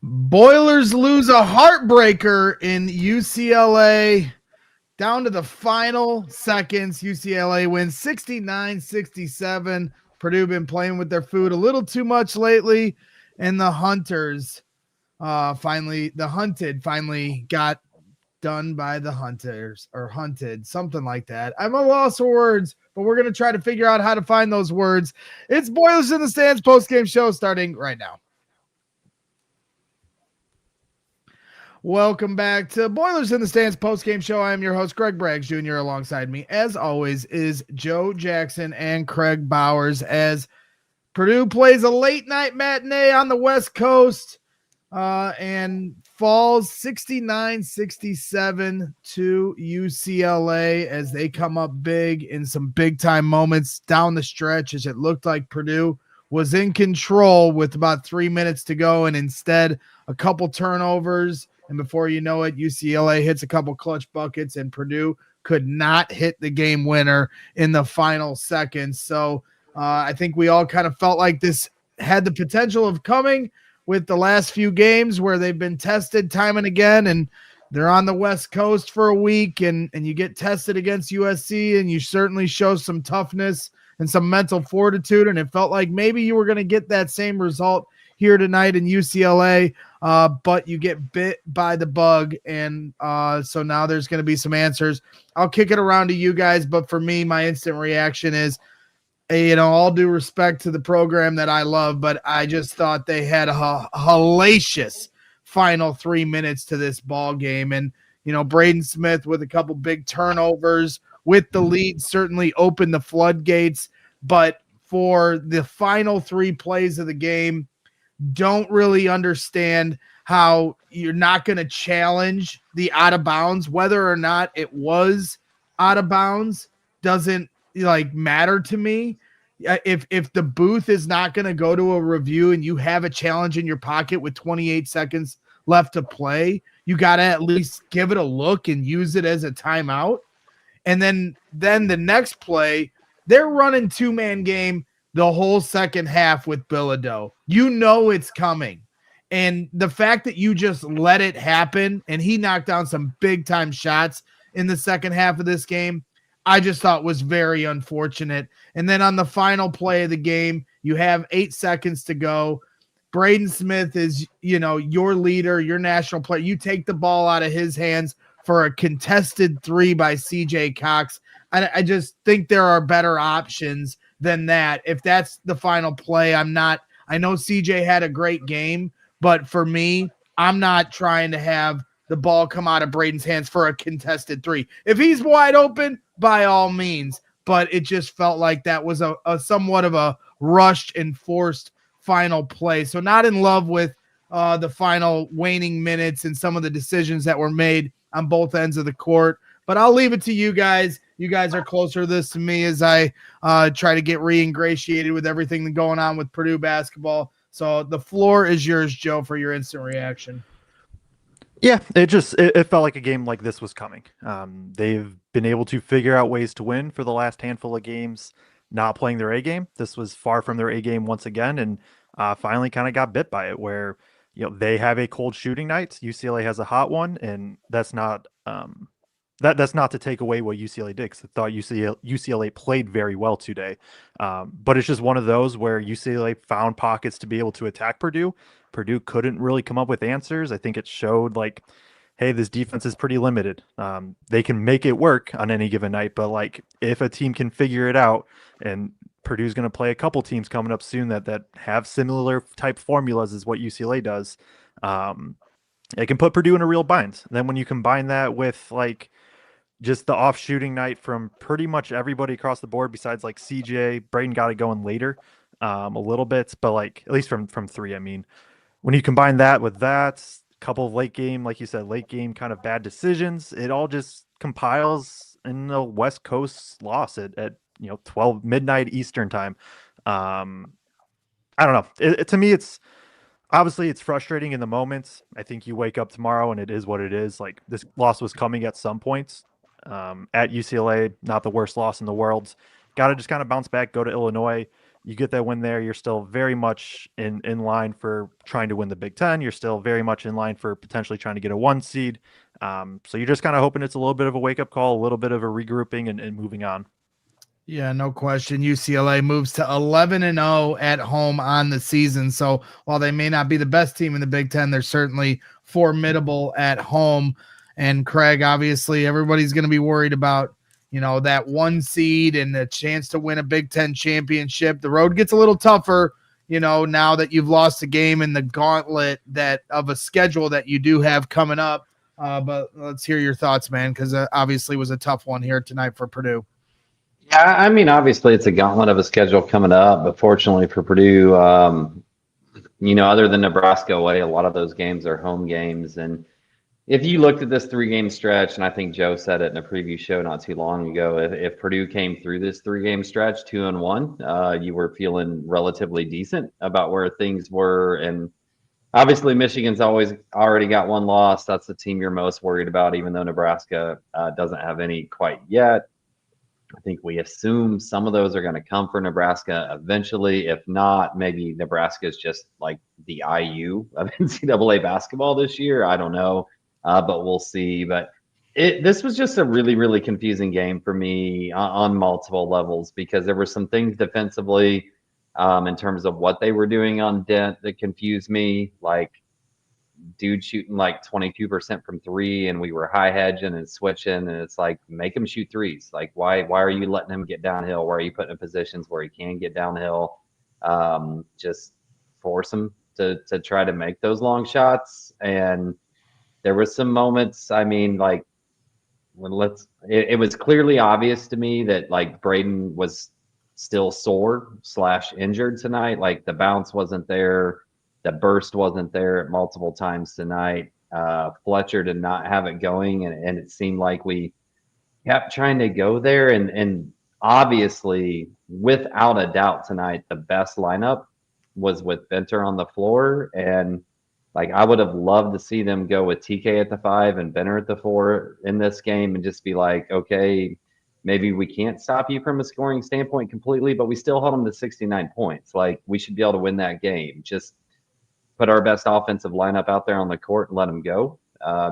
Boilers lose a heartbreaker in UCLA down to the final seconds. UCLA wins 69-67. Purdue been playing with their food a little too much lately, and the Hunters finally got done by the Hunters, or hunted, something like that. I'm a loss for words, but we're going to try to figure out how to find those words. It's Boilers in the Stands post-game show starting right now. Welcome back to Boilers in the Stands post-game show. I am your host, Kraig Bowers Jr. Alongside me, as always, is Joe Jackson and Kraig Bowers as Purdue plays a late-night matinee on the West Coast and falls 69-67 to UCLA as they come up big in some big-time moments down the stretch, as it looked like Purdue was in control with about 3 minutes to go, and instead a couple turnovers. And before you know it, UCLA hits a couple clutch buckets, and Purdue could not hit the game winner in the final seconds. So I think we all kind of felt like this had the potential of coming with the last few games where they've been tested time and again, and they're on the West Coast for a week, and you get tested against USC, and you certainly show some toughness and some mental fortitude, and it felt like maybe you were going to get that same result here tonight in UCLA, but you get bit by the bug, and so now there's going to be some answers. I'll kick it around to you guys, but for me, my instant reaction is, all due respect to the program that I love, but I just thought they had a hellacious final 3 minutes to this ball game, and Braden Smith with a couple big turnovers with the lead certainly opened the floodgates, but for the final 3 plays of the game, don't really understand how you're not going to challenge the out of bounds. Whether or not it was out of bounds doesn't matter to me. If the booth is not going to go to a review and you have a challenge in your pocket with 28 seconds left to play, you got to at least give it a look and use it as a timeout. And then the next play, they're running 2-man game the whole second half with Bilodeau. It's coming. And the fact that you just let it happen, and he knocked down some big-time shots in the second half of this game, I just thought was very unfortunate. And then on the final play of the game, you have 8 seconds to go. Braden Smith is, your leader, your national player. You take the ball out of his hands for a contested 3 by CJ Cox. I just think there are better options than that. If that's the final play, I know CJ had a great game, but for me, I'm not trying to have the ball come out of Braden's hands for a contested 3. If he's wide open, by all means, but it just felt like that was a somewhat of a rushed and forced final play. So not in love with the final waning minutes and some of the decisions that were made on both ends of the court, but I'll leave it to you guys. You guys are closer to this to me as I try to get re-ingratiated with everything going on with Purdue basketball. So the floor is yours, Joe, for your instant reaction. Yeah, it felt like a game like this was coming. They've been able to figure out ways to win for the last handful of games, not playing their A game. This was far from their A game once again, and finally kind of got bit by it where, they have a cold shooting night. UCLA has a hot one, and that's not that's not to take away what UCLA did, because I thought UCLA played very well today. But it's just one of those where UCLA found pockets to be able to attack Purdue. Purdue couldn't really come up with answers. I think it showed hey, this defense is pretty limited. They can make it work on any given night, but if a team can figure it out, and Purdue's going to play a couple teams coming up soon that have similar type formulas as what UCLA does, it can put Purdue in a real bind. And then when you combine that with just the off shooting night from pretty much everybody across the board besides CJ, Braden got it going later a little bit, but at least from 3, I mean, when you combine that with that, couple of late game, like you said, late game kind of bad decisions, it all just compiles in the West Coast loss at 12 midnight Eastern time. I don't know. To me, it's obviously it's frustrating in the moment. I think you wake up tomorrow and it is what it is. This loss was coming at some points. At UCLA, not the worst loss in the world. Got to just kind of bounce back, go to Illinois, You get that win there, you're still very much in line for trying to win the Big Ten. You're still very much in line for potentially trying to get a 1 seed. So you're just kind of hoping it's a little bit of a wake-up call, a little bit of a regrouping and moving on. Yeah, no question. UCLA moves to 11-0 at home on the season. So while they may not be the best team in the Big Ten, they're certainly formidable at home. And Kraig, obviously, everybody's going to be worried about, that 1 seed and the chance to win a Big Ten championship. The road gets a little tougher, now that you've lost a game in the gauntlet that of a schedule that you do have coming up. But let's hear your thoughts, man, because obviously it was a tough one here tonight for Purdue. Yeah, I mean, obviously it's a gauntlet of a schedule coming up, but fortunately for Purdue, other than Nebraska away, a lot of those games are home games. And if you looked at this 3-game stretch, and I think Joe said it in a preview show not too long ago, if Purdue came through this 3-game stretch 2-1, you were feeling relatively decent about where things were. And obviously Michigan's already got 1 loss. That's the team you're most worried about, even though Nebraska doesn't have any quite yet. I think we assume some of those are going to come for Nebraska eventually. If not, maybe Nebraska is just like the IU of NCAA basketball this year. I don't know, but we'll see. But this was just a really, really confusing game for me on multiple levels because there were some things defensively in terms of what they were doing on Dent that confused me, like dude shooting like 22% from 3 and we were high hedging and switching, and it's like, make him shoot threes. Like why are you letting him get downhill? Why are you putting in positions where he can get downhill? Just force him to try to make those long shots. And there were some moments, I mean, like it was clearly obvious to me that like Braden was still sore / injured tonight. Like the bounce wasn't there. The burst wasn't there multiple times tonight. Fletcher did not have it going, and it seemed like we kept trying to go there. And obviously, without a doubt, tonight the best lineup was with Benter on the floor. And like I would have loved to see them go with TK at the 5 and Benter at the 4 in this game, and just be like, okay, maybe we can't stop you from a scoring standpoint completely, but we still held them to 69 points. Like we should be able to win that game. Just put our best offensive lineup out there on the court and let them go,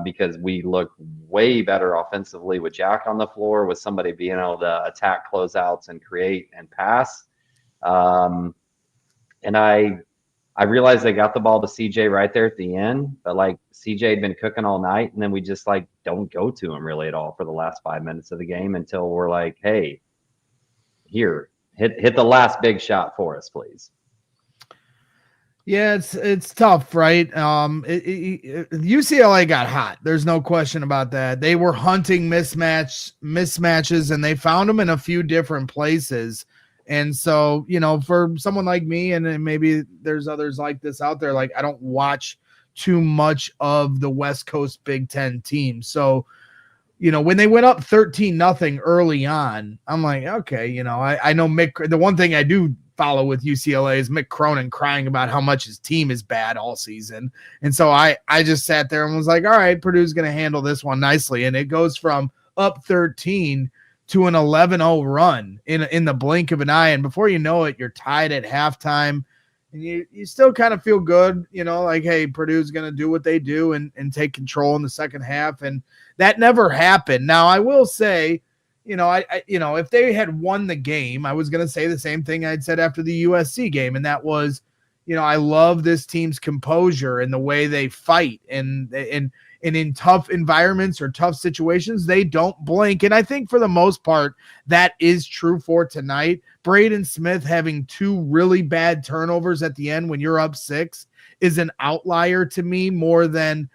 because we look way better offensively with Jack on the floor, with somebody being able to attack closeouts and create and pass. And I realized they got the ball to CJ right there at the end, but like CJ had been cooking all night, and then we just like don't go to him really at all for the last 5 minutes of the game until we're like, hey, here, hit the last big shot for us, please. Yeah, it's tough, right? UCLA got hot. There's no question about that. They were hunting mismatches, and they found them in a few different places. And so, for someone like me, and maybe there's others like this out there, like I don't watch too much of the West Coast Big Ten teams. So, when they went up 13-0 early on, I'm like, okay, I know Mick. The one thing I do follow with UCLA is Mick Cronin crying about how much his team is bad all season. And so I just sat there and was like, all right, Purdue's going to handle this one nicely. And it goes from up 13 to an 11-0 run in the blink of an eye. And before you know it, you're tied at halftime. And you still kind of feel good, like, hey, Purdue's going to do what they do and take control in the second half. And that never happened. Now, I will say, if they had won the game, I was going to say the same thing I'd said after the USC game. And that was, I love this team's composure and the way they fight, and in tough environments or tough situations, they don't blink. And I think for the most part, that is true for tonight. Braden Smith having 2 really bad turnovers at the end when you're up 6 is an outlier to me more than,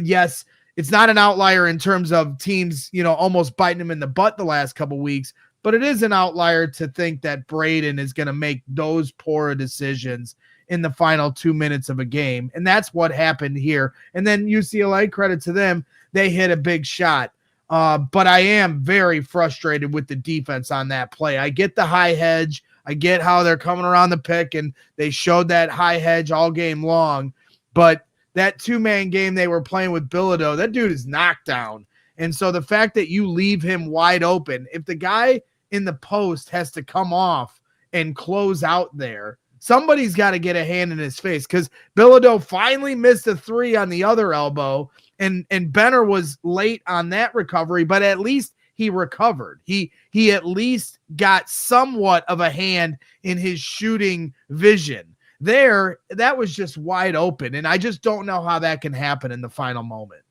yes, it's not an outlier in terms of teams, almost biting him in the butt the last couple of weeks, but it is an outlier to think that Braden is going to make those poor decisions in the final 2 minutes of a game. And that's what happened here. And then UCLA, credit to them, they hit a big shot. But I am very frustrated with the defense on that play. I get the high hedge. I get how they're coming around the pick, and they showed that high hedge all game long. But that 2-man game they were playing with Bilodeau, that dude is knocked down. And so the fact that you leave him wide open, if the guy in the post has to come off and close out there. Somebody's got to get a hand in his face because Bilodeau finally missed a 3 on the other elbow, and Benner was late on that recovery, but at least he recovered. He at least got somewhat of a hand in his shooting vision. There, that was just wide open, and I just don't know how that can happen in the final moment.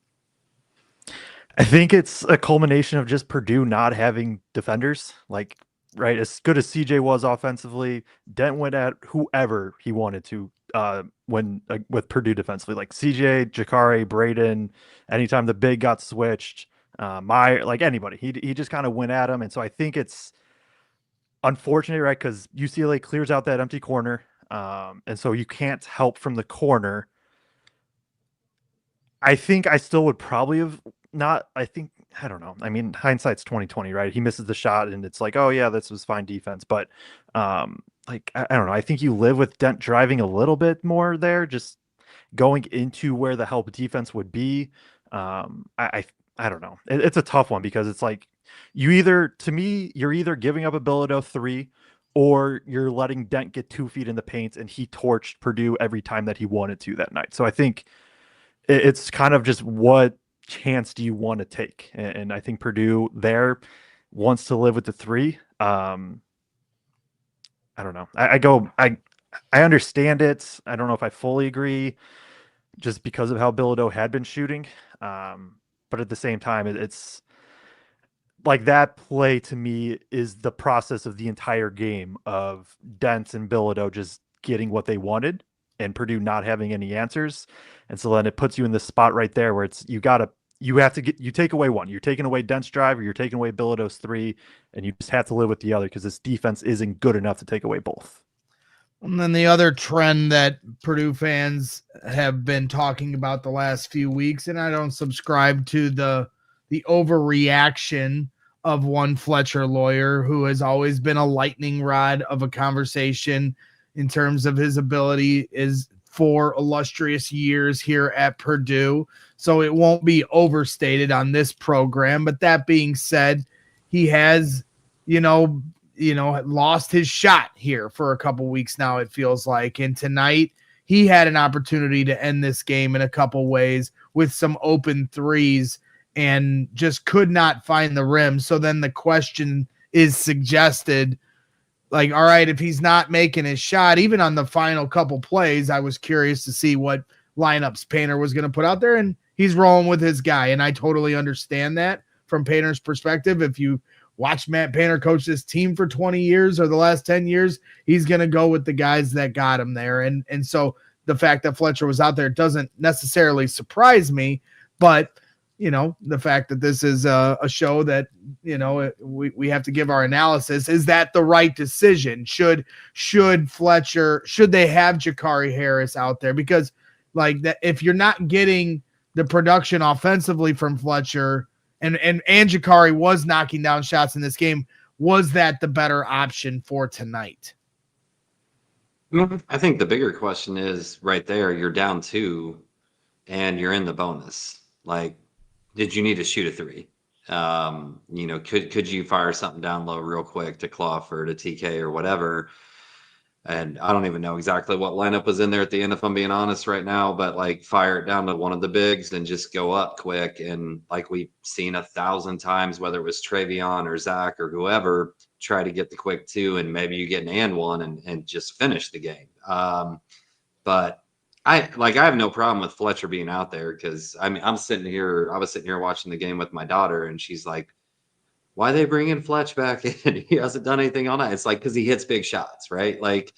I think it's a culmination of just Purdue not having defenders. Like, right, as good as CJ was offensively, Dent went at whoever he wanted to with Purdue defensively, like CJ, Jacare, Braden. Anytime the big got switched, Meyer, like anybody, he just kind of went at him. And so I think it's unfortunate, right? Because UCLA clears out that empty corner, and so you can't help from the corner. I think I still would probably have not. I don't know. I mean, hindsight's 2020, right? He misses the shot, and it's like, oh yeah, this was fine defense. But like I don't know. I think you live with Dent driving a little bit more there, just going into where the help defense would be. I don't know. It's a tough one because it's like you're either giving up a Bilodeau 3 or you're letting Dent get 2 feet in the paint, and he torched Purdue every time that he wanted to that night. So I think it's kind of just what chance do you want to take? And I think Purdue there wants to live with the 3. I don't know. I understand it. I don't know if I fully agree just because of how Bilodeau had been shooting. But at the same time, it's like that play to me is the process of the entire game of Dent and Bilodeau just getting what they wanted and Purdue not having any answers. And so then it puts you in this spot right there where you take away one. You're taking away Dent's drive, or you're taking away Bilodeau's 3, and you just have to live with the other because this defense isn't good enough to take away both. And then the other trend that Purdue fans have been talking about the last few weeks, and I don't subscribe to the overreaction of one Fletcher Loyer, who has always been a lightning rod of a conversation in terms of his ability is 4 illustrious years here at Purdue. So it won't be overstated on this program. But that being said, he has, lost his shot here for a couple weeks now, it feels like. And tonight he had an opportunity to end this game in a couple ways with some open threes and just could not find the rim. So then the question is suggested, like, all right, if he's not making his shot, even on the final couple plays, I was curious to see what lineups Painter was going to put out there, and he's rolling with his guy. And I totally understand that from Painter's perspective. If you watch Matt Painter coach this team for 20 years or the last 10 years, he's going to go with the guys that got him there. And so the fact that Fletcher was out there doesn't necessarily surprise me, but the fact that this is a show that, we have to give our analysis. Is that the right decision? Should they have Jacare Harris out there? Because like that, if you're not getting the production offensively from Fletcher and Jacare was knocking down shots in this game, was that the better option for tonight? I think the bigger question is right there, you're down 2 and you're in the bonus. Like, did you need to shoot a 3? Could you fire something down low real quick to Clough or to TK or whatever? And I don't even know exactly what lineup was in there at the end, if I'm being honest right now, but like fire it down to one of the bigs and just go up quick. And like we've seen 1,000 times, whether it was Travion or Zach or whoever, try to get the quick 2 and maybe you get an and one and just finish the game. But I have no problem with Fletcher being out there because I was sitting here watching the game with my daughter and she's like, why they bringing Fletch back in? He hasn't done anything all night. It's like, because he hits big shots, right? Like,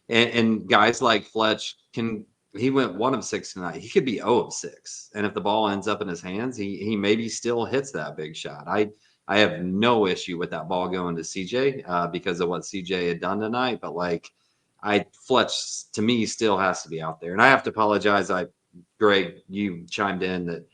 and guys like Fletch he went 1 of 6 tonight. He could be 0 of 6. And if the ball ends up in his hands, he maybe still hits that big shot. I have no issue with that ball going to CJ because of what CJ had done tonight. But like, Fletch to me still has to be out there. And I have to apologize. Greg, you chimed in that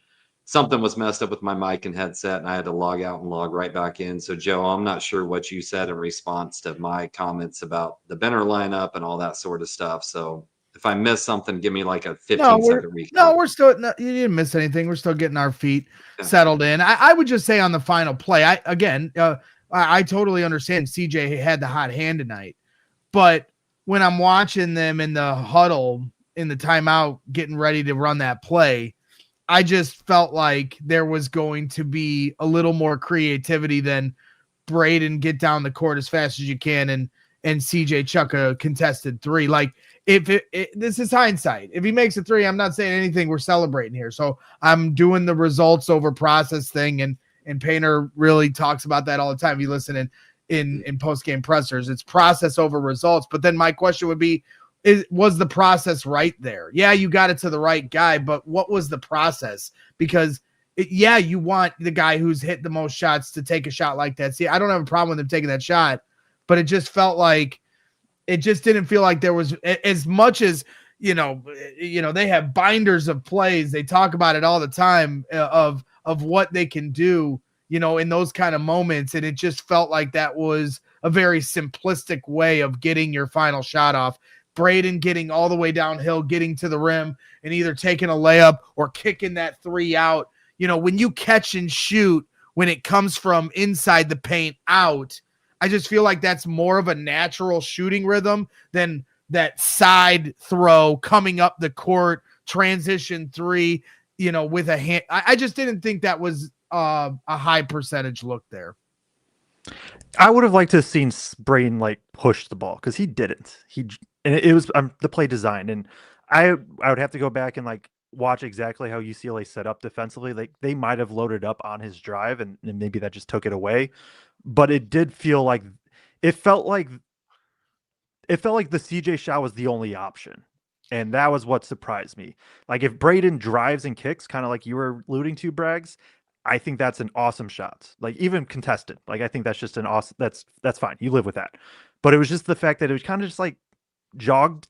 something was messed up with my mic and headset, and I had to log out and log right back in. So, Joe, I'm not sure what you said in response to my comments about the Benner lineup and all that sort of stuff. So if I missed something, give me like a 15-second recap. No, we're still – you didn't miss anything. We're still getting our feet settled in. I would just say on the final play, I totally understand CJ had the hot hand tonight. But when I'm watching them in the huddle, in the timeout, getting ready to run that play, I just felt like there was going to be a little more creativity than Braden get down the court as fast as you can and CJ chuck a contested three. Like, if this is hindsight. If he makes a three, I'm not saying anything. We're celebrating here. So I'm doing the results over process thing, and Painter really talks about that all the time. If you listen in post-game pressers, it's process over results. But then my question would be, was the process right there? Yeah, you got it to the right guy, but what was the process? Because you want the guy who's hit the most shots to take a shot like that. See, I don't have a problem with him taking that shot, but it just felt like it just didn't feel like there was as much as, they have binders of plays. They talk about it all the time of what they can do, in those kind of moments. And it just felt like that was a very simplistic way of getting your final shot off. Braden getting all the way downhill, getting to the rim, and either taking a layup or kicking that three out. When you catch and shoot, when it comes from inside the paint out, I just feel like that's more of a natural shooting rhythm than that side throw coming up the court, transition three, with a hand. I just didn't think that was a high percentage look there. I would have liked to have seen Braden push the ball, because he didn't. It was the play design, and I would have to go back and watch exactly how UCLA set up defensively. They might have loaded up on his drive, and maybe that just took it away. But it did feel like it felt like the CJ shot was the only option. And that was what surprised me. If Braden drives and kicks, kind of like you were alluding to, Braggs, I think that's an awesome shot. Even contested. I think that's just an awesome, that's fine. You live with that. But it was just the fact that it was kind of just jog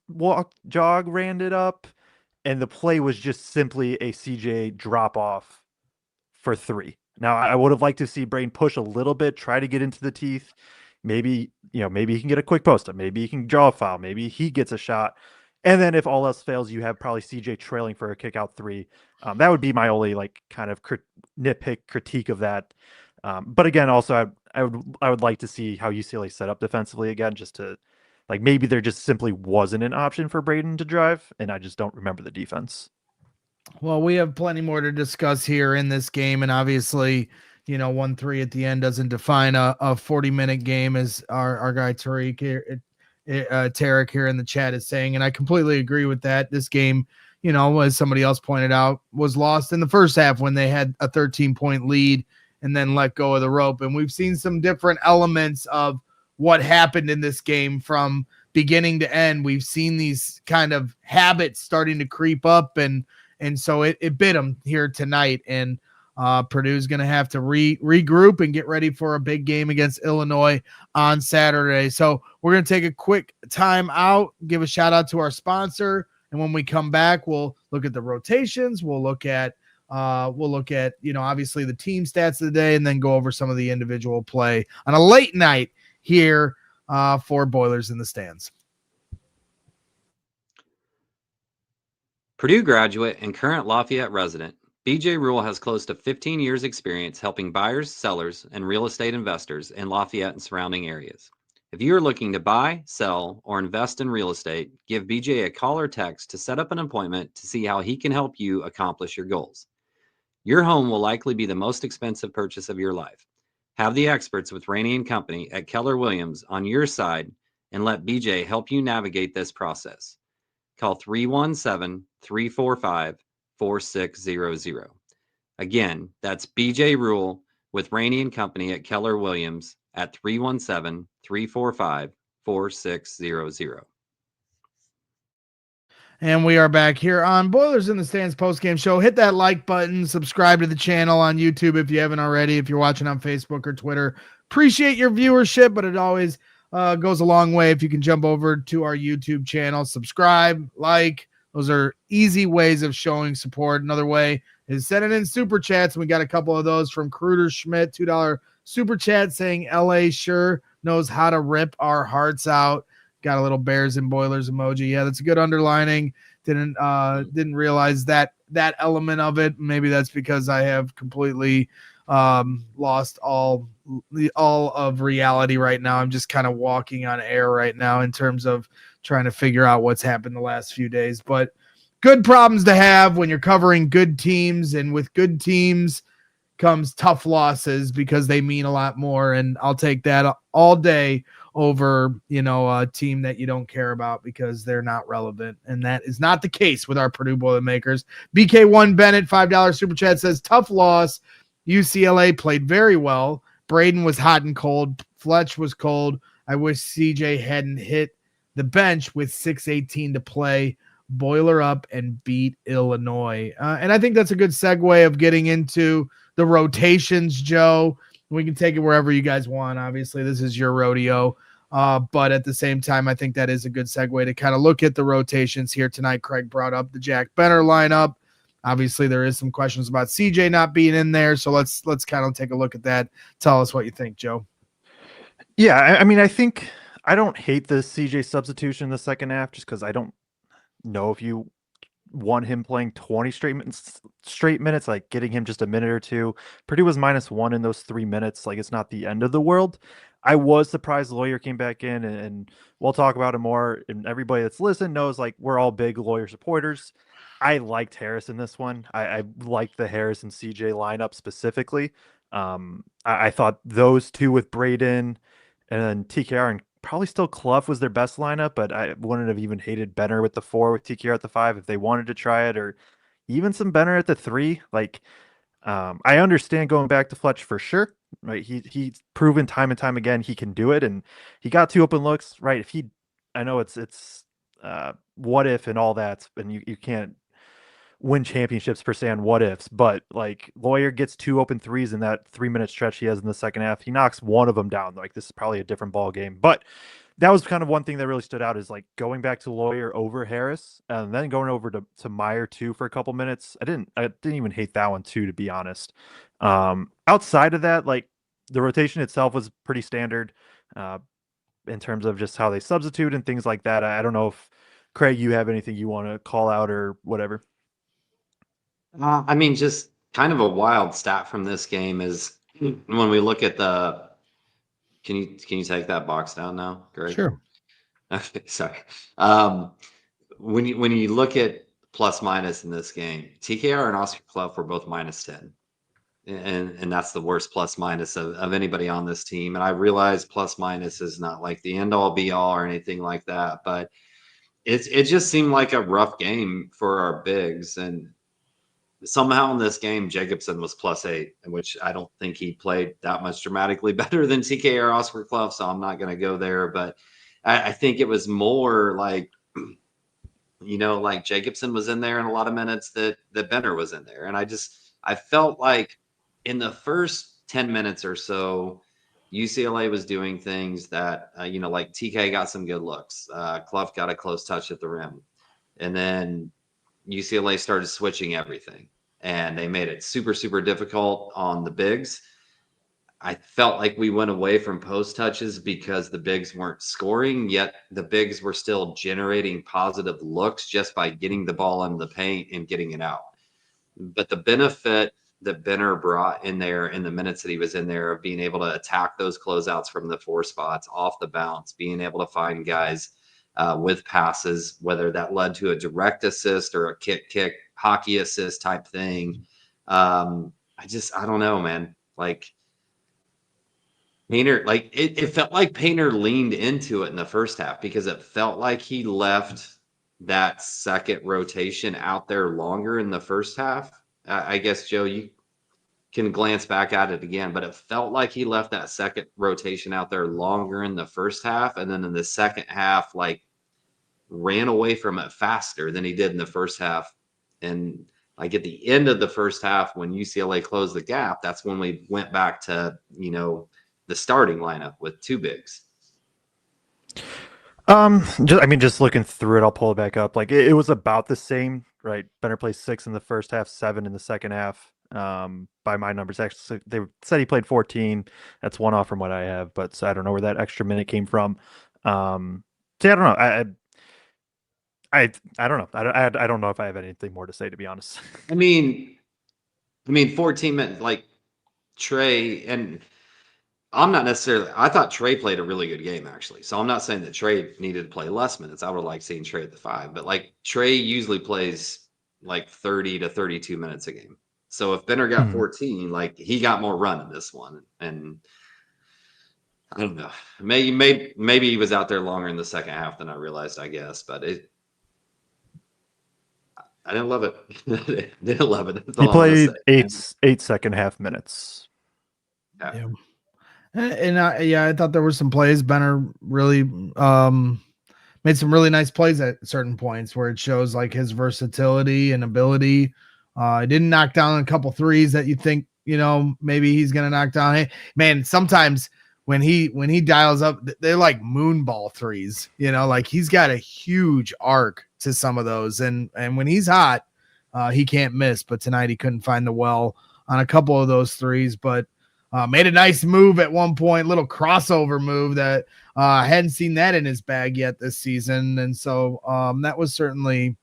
ran it up, and the play was just simply a CJ drop off for three. Now, I would have liked to see Braden push a little bit, try to get into the teeth. Maybe he can get a quick post up. Maybe he can draw a foul. Maybe he gets a shot. And then if all else fails, you have probably CJ trailing for a kick out three. That would be my only kind of nitpick critique of that. But again, also I would like to see how UCLA set up defensively again, just to maybe there just simply wasn't an option for Braden to drive, and I just don't remember the defense. Well, we have plenty more to discuss here in this game, and obviously, 1-3 at the end doesn't define a 40-minute game, as our guy Tarek here in the chat is saying, and I completely agree with that. This game, as somebody else pointed out, was lost in the first half when they had a 13-point lead and then let go of the rope. And we've seen some different elements of what happened in this game from beginning to end. We've seen these kind of habits starting to creep up, and so it bit them here tonight. And Purdue's going to have to regroup and get ready for a big game against Illinois on Saturday. So we're going to take a quick time out, give a shout out to our sponsor. And when we come back, we'll look at the rotations. We'll look at, obviously the team stats of the day, and then go over some of the individual play on a late night here for Boilers in the Stands. Purdue graduate and current Lafayette resident, BJ Rule has close to 15 years experience helping buyers, sellers, and real estate investors in Lafayette and surrounding areas. If you are looking to buy, sell, or invest in real estate, give BJ a call or text to set up an appointment to see how he can help you accomplish your goals. Your home will likely be the most expensive purchase of your life. Have the experts with Rainey & Company at Keller Williams on your side and let BJ help you navigate this process. Call 317-345-4600. Again, that's BJ Rule with Rainey & Company at Keller Williams at 317-345-4600. And we are back here on Boilers in the Stands postgame show. Hit that like button, subscribe to the channel on YouTube if you haven't already, if you're watching on Facebook or Twitter. Appreciate your viewership, but it always goes a long way if you can jump over to our YouTube channel, subscribe, like. Those are easy ways of showing support. Another way is sending in super chats. We got a couple of those from Kruder Schmidt, $2 super chat saying LA sure knows how to rip our hearts out. Got a little Bears and Boilers emoji. Yeah, that's a good underlining. Didn't realize that element of it. Maybe that's because I have completely lost all of reality right now. I'm just kind of walking on air right now in terms of trying to figure out what's happened the last few days. But good problems to have when you're covering good teams, and with good teams comes tough losses because they mean a lot more. And I'll take that all day over, a team that you don't care about because they're not relevant. And that is not the case with our Purdue Boilermakers. BK1 Bennett, $5 super chat, says tough loss. UCLA played very well. Braden was hot and cold. Fletch was cold. I wish CJ hadn't hit the bench with 6:18 to play. Boiler up and beat Illinois. And I think that's a good segue of getting into the rotations, Joe. We can take it wherever you guys want. Obviously, this is your rodeo. But at the same time, I think that is a good segue to kind of look at the rotations here tonight. Kraig brought up the Jack Benner lineup. Obviously, there is some questions about CJ not being in there. So let's kind of take a look at that. Tell us what you think, Joe. Yeah, I mean, I think I don't hate the CJ substitution in the second half just because I don't know if you want him playing 20 straight minutes, like getting him just a minute or two. Purdue was -1 in those 3 minutes. Like, it's not the end of the world. I was surprised Loyer came back in, and we'll talk about it more. And everybody that's listened knows, like, we're all big Loyer supporters. I liked Harris in this one. I liked the Harris and CJ lineup specifically. I thought those two with Braden and then TKR and probably still Clough was their best lineup, but I wouldn't have even hated Benner with the 4 with TKR at the 5 if they wanted to try it, or even some Benner at the 3. Like, I understand going back to Fletch for sure, right? He's proven time and time again he can do it, and he got 2 open looks, right? I know it's what if and all that, and you can't win championships per se on what ifs, but like Loyer gets 2 open threes in that 3-minute stretch he has in the second half. He knocks one of them down. Like, this is probably a different ball game, but that was kind of one thing that really stood out, is like going back to Loyer over Harris and then going over to Meyer too for a couple minutes. I didn't even hate that one too, to be honest. Outside of that, like, the rotation itself was pretty standard in terms of just how they substitute and things like that. I don't know if Kraig, you have anything you want to call out or whatever. I mean, just kind of a wild stat from this game is when we look at the. Can you take that box down now, Greg? Sure. Okay, sorry. When you look at plus minus in this game, TKR and Oscar Clough were both -10, and that's the worst plus minus of anybody on this team. And I realize plus minus is not like the end all be all or anything like that, but it just seemed like a rough game for our bigs. And somehow in this game, Jacobson was +8, which I don't think he played that much dramatically better than TK or Oscar Clough, so I'm not going to go there. But I think it was more like, like Jacobson was in there in a lot of minutes that Benner was in there. And I felt like in the first 10 minutes or so, UCLA was doing things that, like TK got some good looks. Clough got a close touch at the rim. And then UCLA started switching everything, and they made it super, super difficult on the bigs. I felt like we went away from post touches because the bigs weren't scoring, yet the bigs were still generating positive looks just by getting the ball in the paint and getting it out. But the benefit that Benner brought in there in the minutes that he was in there of being able to attack those closeouts from the 4 spots off the bounce, being able to find guys with passes, whether that led to a direct assist or a kick, hockey assist type thing. I don't know, man. Like, Painter, like it felt like Painter leaned into it in the first half because it felt like he left that second rotation out there longer in the first half. I guess, Joe, you can glance back at it again, but it felt like he left that second rotation out there longer in the first half. And then in the second half, like, ran away from it faster than he did in the first half. And like at the end of the first half, when UCLA closed the gap, that's when we went back to, the starting lineup with 2 bigs. Just looking through it, I'll pull it back up. Like, it was about the same, right? Benner plays 6 in the first half, 7 in the second half. By my numbers, actually, they said he played 14. That's one off from what I have, but so I don't know where that extra minute came from. So I don't know. I don't know. I don't know if I have anything more to say, to be honest. I mean, 14 minutes, like Trey, and I'm not necessarily, I thought Trey played a really good game, actually. So I'm not saying that Trey needed to play less minutes. I would like seeing Trey at the 5, but like Trey usually plays like 30 to 32 minutes a game. So if Benner got 14, like he got more run in this one. And I don't know. Maybe he was out there longer in the second half than I realized, I guess. But I didn't love it. Didn't love it. He played eight second half minutes. Yeah. And I thought there were some plays. Benner really made some really nice plays at certain points where it shows like his versatility and ability. He didn't knock down a couple threes that you think, maybe he's going to knock down. Hey, man, sometimes when he dials up, they're like moonball threes, like he's got a huge arc to some of those. And when he's hot, he can't miss. But tonight he couldn't find the well on a couple of those threes, but made a nice move at one point, little crossover move that I hadn't seen that in his bag yet this season. And so that was certainly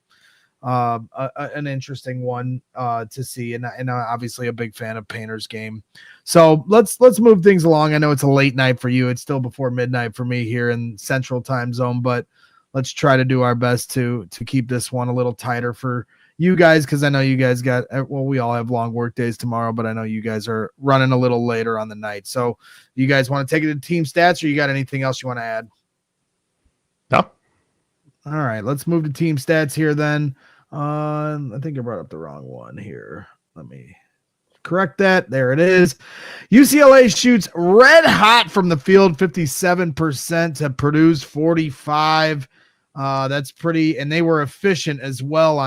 an interesting one to see. And obviously a big fan of Painter's game. So let's move things along. I know it's a late night for you. It's still before midnight for me here in Central Time Zone, but let's try to do our best to keep this one a little tighter for you guys, because I know you guys we all have long work days tomorrow, but I know you guys are running a little later on the night. So you guys want to take it to team stats, or you got anything else you want to add? No. All right, let's move to team stats here then. I think I brought up the wrong one here. Let me correct that. There it is. UCLA shoots red hot from the field, 57% to Purdue's 45%. That's pretty, and they were efficient as well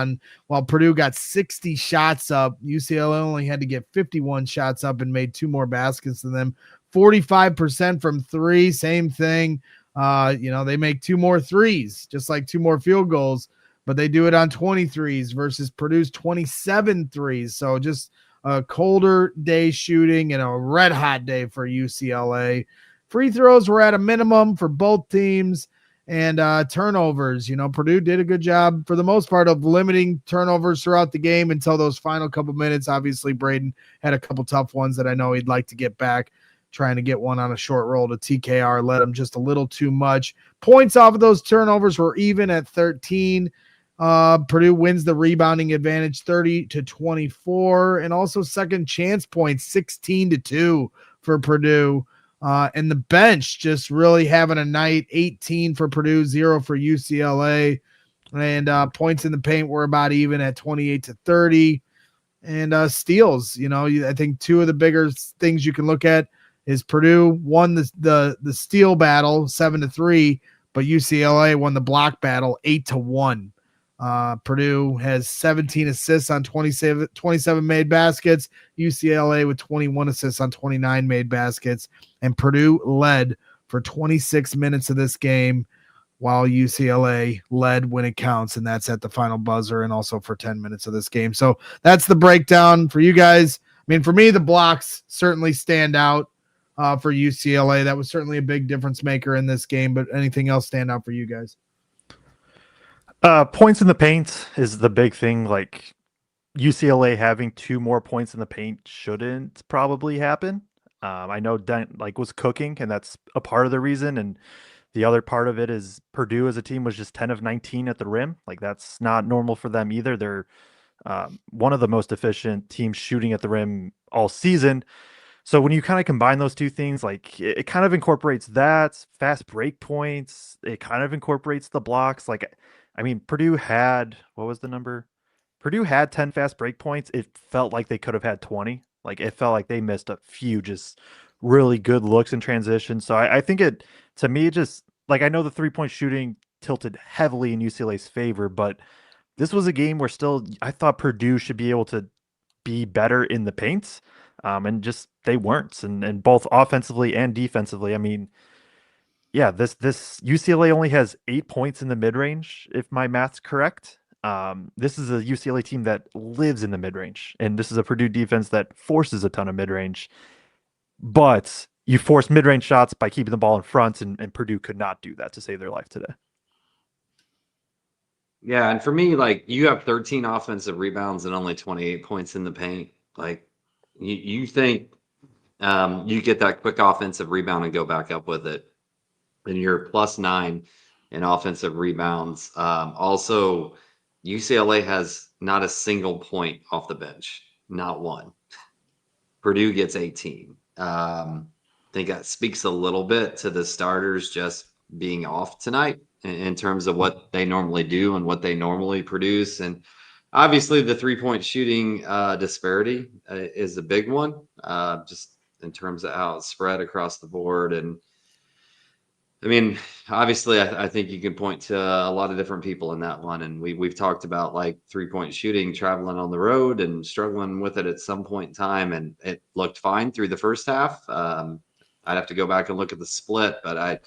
while Purdue got 60 shots up. UCLA only had to get 51 shots up and made 2 more baskets than them. 45% from 3, same thing. They make 2 more threes, just like 2 more field goals, but they do it on 23s versus Purdue's 27 threes. So just a colder day shooting and a red hot day for UCLA. Free throws were at a minimum for both teams. And turnovers, Purdue did a good job for the most part of limiting turnovers throughout the game until those final couple minutes. Obviously, Braden had a couple tough ones that I know he'd like to get back, trying to get one on a short roll to TKR, let him just a little too much. Points off of those turnovers were even at 13. Purdue wins the rebounding advantage 30-24, and also second chance points 16-2 for Purdue. And the bench just really having a night. 18 for Purdue, 0 for UCLA. And points in the paint were about even at 28-30. And steals, I think 2 of the bigger things you can look at is Purdue won the steal battle 7-3, but UCLA won the block battle 8-1. Purdue has 17 assists on 27 made baskets. UCLA with 21 assists on 29 made baskets. And Purdue led for 26 minutes of this game, while UCLA led when it counts, and that's at the final buzzer, and also for 10 minutes of this game. So that's the breakdown for you guys. I mean, for me, the blocks certainly stand out for UCLA. That was certainly a big difference maker in this game, but anything else stand out for you guys? Points in the paint is the big thing. Like UCLA having 2 more points in the paint shouldn't probably happen. I know Dent was cooking, and that's a part of the reason. And the other part of it is Purdue as a team was just 10 of 19 at the rim. Like that's not normal for them either. They're one of the most efficient teams shooting at the rim all season. So when you kind of combine those 2 things, like it kind of incorporates that fast break points. It kind of incorporates the blocks. Purdue had, what was the number? Purdue had 10 fast break points. It felt like they could have had 20. Like it felt like they missed a few just really good looks in transition. So I think to me, just like, I know the 3-point shooting tilted heavily in UCLA's favor, but this was a game where still I thought Purdue should be able to be better in the paint. And just they weren't, and both offensively and defensively. This UCLA only has 8 points in the mid-range, if my math's correct. This is a UCLA team that lives in the mid-range, and this is a Purdue defense that forces a ton of mid-range. But you force mid-range shots by keeping the ball in front, and Purdue could not do that to save their life today. Yeah, and for me, you have 13 offensive rebounds and only 28 points in the paint. You think you get that quick offensive rebound and go back up with it. And you're +9 in offensive rebounds. Also, UCLA has not a single point off the bench, not one. Purdue gets 18. I think that speaks a little bit to the starters just being off tonight in terms of what they normally do and what they normally produce. And obviously, the 3-point shooting disparity is a big one, just in terms of how it's spread across the board. And I mean, obviously, I think you can point to a lot of different people in that one, and we've talked about like 3-point shooting, traveling on the road, and struggling with it at some point in time, and it looked fine through the first half. I'd have to go back and look at the split, but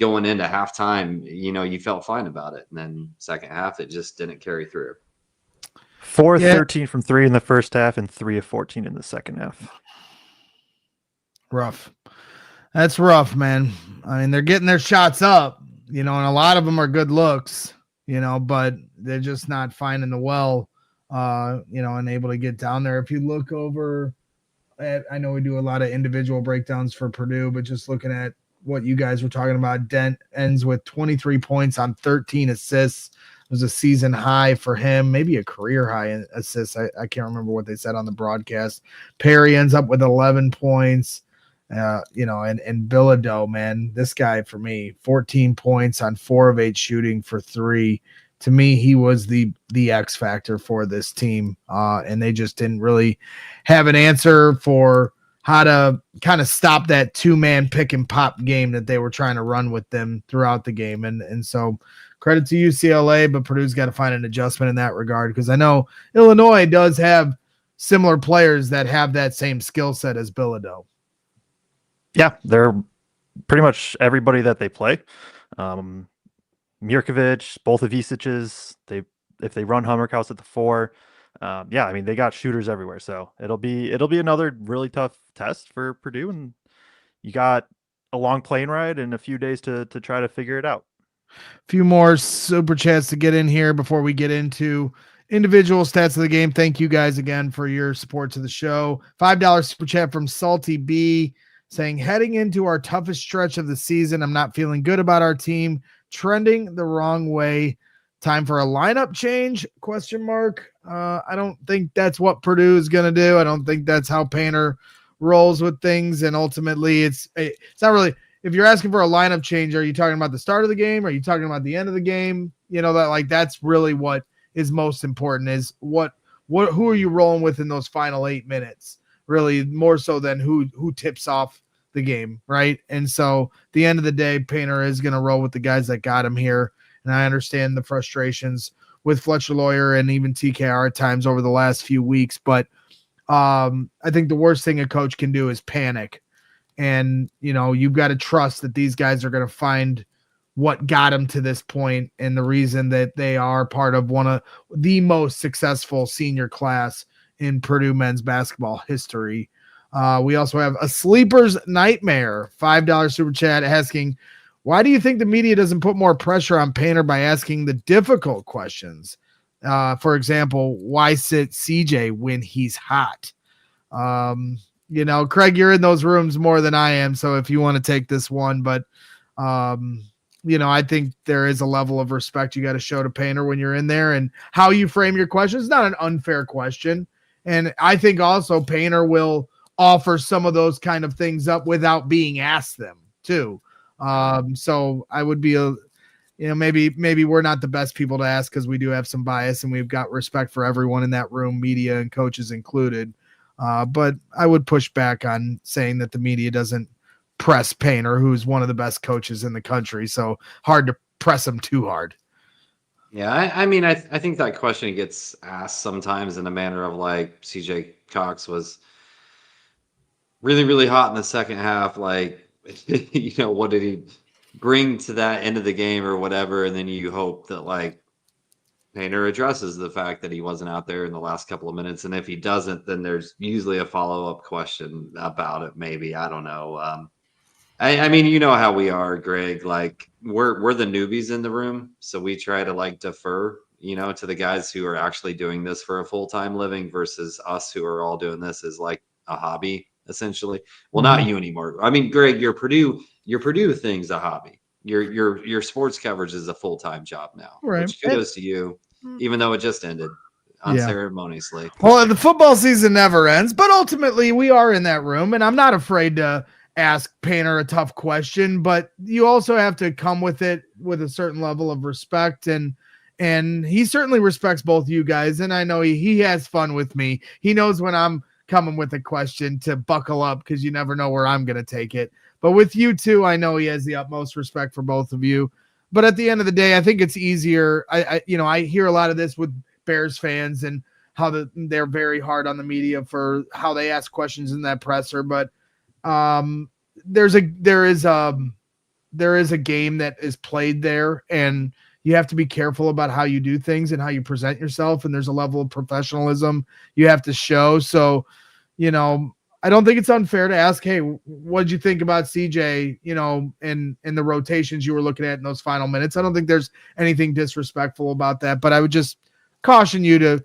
going into halftime, you felt fine about it, and then second half, it just didn't carry through. 4 of 13 from 3 in the first half, and 3 of 14 in the second half. Rough. That's rough, man. I mean, they're getting their shots up, and a lot of them are good looks, but they're just not finding the well, and able to get down there. If you look over at, I know we do a lot of individual breakdowns for Purdue, but just looking at what you guys were talking about, Dent ends with 23 points on 13 assists. It was a season high for him, maybe a career high in assists. I can't remember what they said on the broadcast. Perry ends up with 11 points. And Bilodeau, man, this guy for me, 14 points on 4 of 8 shooting for 3. To me, he was the X factor for this team. And they just didn't really have an answer for how to kind of stop that 2-man pick and pop game that they were trying to run with them throughout the game. And so credit to UCLA, but Purdue's got to find an adjustment in that regard, because I know Illinois does have similar players that have that same skill set as Bilodeau. Yeah, they're pretty much everybody that they play. Mirkovic, both of Isic's, if they run Hummerkaus at the 4, I mean, they got shooters everywhere. So it'll be another really tough test for Purdue, and you got a long plane ride and a few days to try to figure it out. A few more super chats to get in here before we get into individual stats of the game. Thank you guys again for your support to the show. $5 super chat from Salty B, saying, heading into our toughest stretch of the season, I'm not feeling good about our team, trending the wrong way. Time for a lineup change? ? I don't think that's what Purdue is going to do. I don't think that's how Painter rolls with things. And ultimately, it's not really. If you're asking for a lineup change, are you talking about the start of the game? Are you talking about the end of the game? That's really what is most important, is who are you rolling with in those final 8 minutes? Really more so than who tips off the game, right? And so at the end of the day, Painter is going to roll with the guys that got him here. And I understand the frustrations with Fletcher Loyer and even TKR at times over the last few weeks. But I think the worst thing a coach can do is panic. And, you've got to trust that these guys are going to find what got them to this point, and the reason that they are part of one of the most successful senior class in Purdue men's basketball history. We also have a sleeper's nightmare, $5 super chat, asking, why do you think the media doesn't put more pressure on Painter by asking the difficult questions? For example, why sit CJ when he's hot? Kraig, you're in those rooms more than I am, so if you want to take this one, but I think there is a level of respect you got to show to Painter when you're in there, and how you frame your question is not an unfair question. And I think also Painter will offer some of those kind of things up without being asked them too. So I would be maybe we're not the best people to ask, because we do have some bias and we've got respect for everyone in that room, media and coaches included. But I would push back on saying that the media doesn't press Painter, who's one of the best coaches in the country. So hard to press him too hard. Yeah, I think that question gets asked sometimes in a manner of like, CJ Cox was really, really hot in the second half. Like, what did he bring to that end of the game or whatever? And then you hope that like Painter addresses the fact that he wasn't out there in the last couple of minutes. And if he doesn't, then there's usually a follow-up question about it. Maybe, I don't know. I mean, you know how we are, Greg. Like we're the newbies in the room, so we try to like defer, to the guys who are actually doing this for a full-time living versus us who are all doing this as like a hobby. essentially. Well, not you anymore. I mean, Greg, your Purdue thing's a hobby. Your sports coverage is a full-time job now, Right. which kudos to you, even though it just ended unceremoniously. Well, the football season never ends, but ultimately we are in that room, and I'm not afraid to ask Painter a tough question, but you also have to come with it with a certain level of respect, and he certainly respects both you guys, and I know he has fun with me. He knows when I'm coming with a question to buckle up because you never know where I'm going to take it. But with you two, I know he has the utmost respect for both of you. But at the end of the day, I think it's easier. I hear a lot of this with Bears fans and how they're very hard on the media for how they ask questions in that presser. But there is a game that is played there, and you have to be careful about how you do things and how you present yourself. And there's a level of professionalism you have to show. So, I don't think it's unfair to ask, hey, what did you think about CJ, in the rotations you were looking at in those final minutes? I don't think there's anything disrespectful about that, but I would just caution you to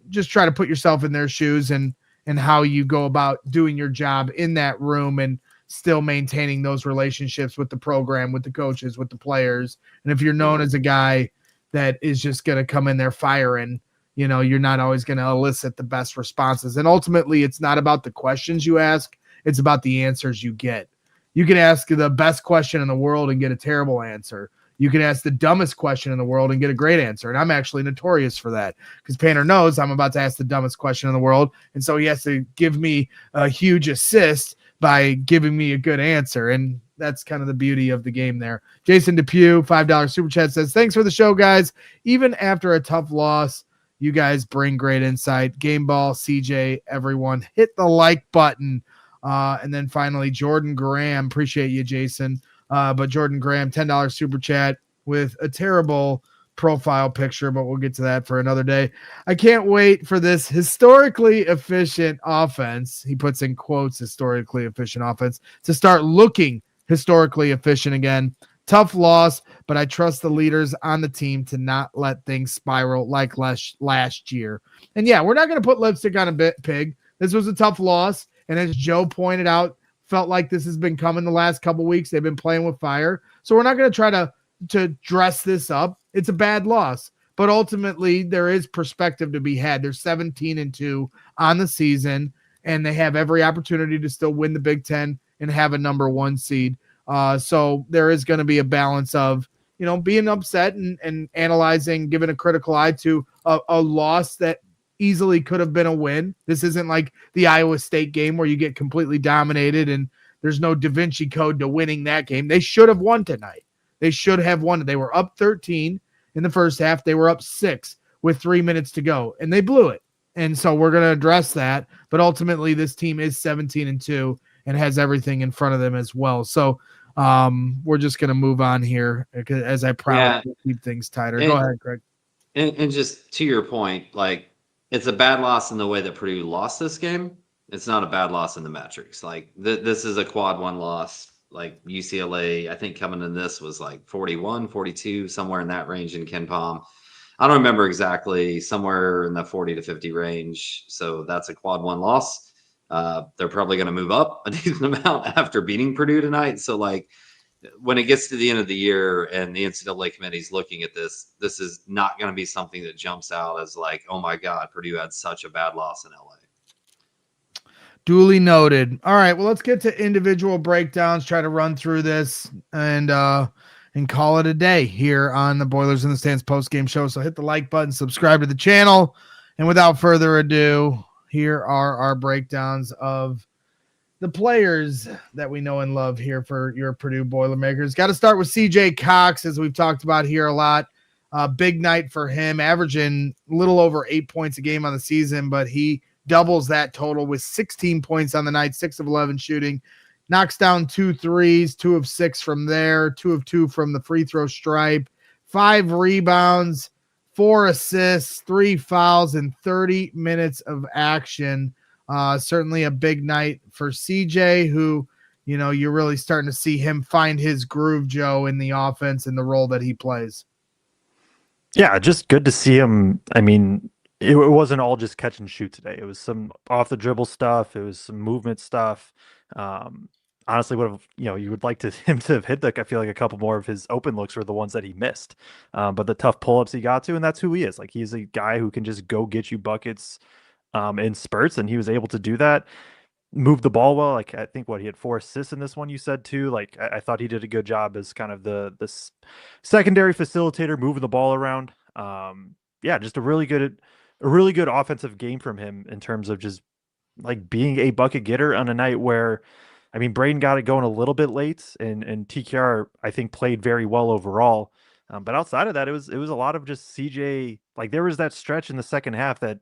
just try to put yourself in their shoes and how you go about doing your job in that room and still maintaining those relationships with the program, with the coaches, with the players. And if you're known as a guy that is just going to come in there firing, you're not always going to elicit the best responses. And ultimately, it's not about the questions you ask. It's about the answers you get. You can ask the best question in the world and get a terrible answer. You can ask the dumbest question in the world and get a great answer. And I'm actually notorious for that because Painter knows I'm about to ask the dumbest question in the world. And so he has to give me a huge assist by giving me a good answer. And that's kind of the beauty of the game there. Jason Depew, $5 super chat says, thanks for the show, guys. Even after a tough loss, you guys bring great insight. Game ball, CJ, everyone, hit the like button. And then finally, Jordan Graham. Appreciate you, Jason. But Jordan Graham, $10 super chat with a terrible profile picture, but we'll get to that for another day. I can't wait for this historically efficient offense. He puts in quotes, historically efficient offense, to start looking historically efficient again. Tough loss, but I trust the leaders on the team to not let things spiral like last year. And yeah, we're not going to put lipstick on a pig. This was a tough loss. And as Joe pointed out, felt like this has been coming the last couple weeks. They've been playing with fire. So we're not going to try to dress this up. It's a bad loss. But ultimately, there is perspective to be had. They're 17-2 on the season, and they have every opportunity to still win the Big Ten and have a number one seed. So there is going to be a balance of, being upset and analyzing, giving a critical eye to a loss that easily could have been a win. This isn't like the Iowa State game where you get completely dominated and there's no Da Vinci Code to winning that game. They should have won tonight. They should have won. They were up 13 in the first half. They were up 6 with 3 minutes to go, and they blew it. And so we're going to address that. But ultimately, this team is 17-2 and has everything in front of them as well. So we're just going to move on here as I probably keep things tighter. Go ahead, Craig. And just to your point, it's a bad loss in the way that Purdue lost this game. It's not a bad loss in the metrics. This is a quad one loss. UCLA, I think coming in this was 41, 42, somewhere in that range in Ken Palm. I don't remember exactly, somewhere in the 40 to 50 range. So that's a quad one loss. They're probably going to move up a decent amount after beating Purdue tonight. So when it gets to the end of the year and the NCAA committee is looking at this is not going to be something that jumps out as oh my God, Purdue had such a bad loss in LA. Duly noted. All right, well, let's get to individual breakdowns, try to run through this and call it a day here on the Boilers in the Stands post-game show. So hit the like button, subscribe to the channel. And without further ado, here are our breakdowns of the players that we know and love here for your Purdue Boilermakers. Got to start with CJ Cox, as we've talked about here a lot. Big night for him, averaging a little over 8 points a game on the season, but he doubles that total with 16 points on the night, 6 of 11 shooting, knocks down 2 threes, 2 of 6 from there, 2 of 2 from the free throw stripe, 5 rebounds, 4 assists, 3 fouls, and 30 minutes of action. Certainly a big night for CJ, who, you're really starting to see him find his groove, Joe, in the offense and the role that he plays. Yeah, just good to see him. I mean, it wasn't all just catch and shoot today. It was some off the dribble stuff. It was some movement stuff. Honestly, would have you would like him to have hit I feel like a couple more of his open looks were the ones that he missed. But the tough pull ups he got to, and that's who he is. Like he's a guy who can just go get you buckets in spurts, and he was able to do that. Move the ball well. Like I think he had 4 assists in this one. You said too. Like I thought he did a good job as kind of this secondary facilitator, moving the ball around. Yeah, just a really good offensive game from him in terms of just like being a bucket getter on a night where, I mean, Braden got it going a little bit late, and TKR I think played very well overall. But outside of that, it was a lot of just CJ. Like there was that stretch in the second half that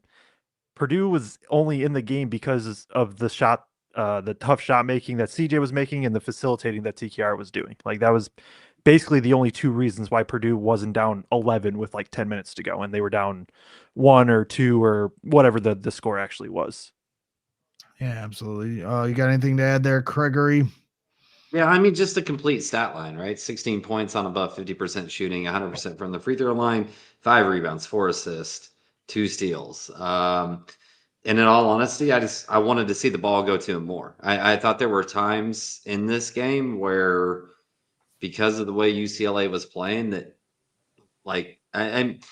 Purdue was only in the game because of the tough shot making that CJ was making and the facilitating that TKR was doing. Like that was basically the only 2 reasons why Purdue wasn't down 11 with like 10 minutes to go, and they were down 1 or 2 or whatever the score actually was. Yeah, absolutely. You got anything to add there, Gregory? Yeah, I mean, just a complete stat line, right? 16 points on above 50% shooting, 100% from the free throw line, 5 rebounds, 4 assists, 2 steals. And in all honesty, I wanted to see the ball go to him more. I thought there were times in this game where, because of the way UCLA was playing, that like, and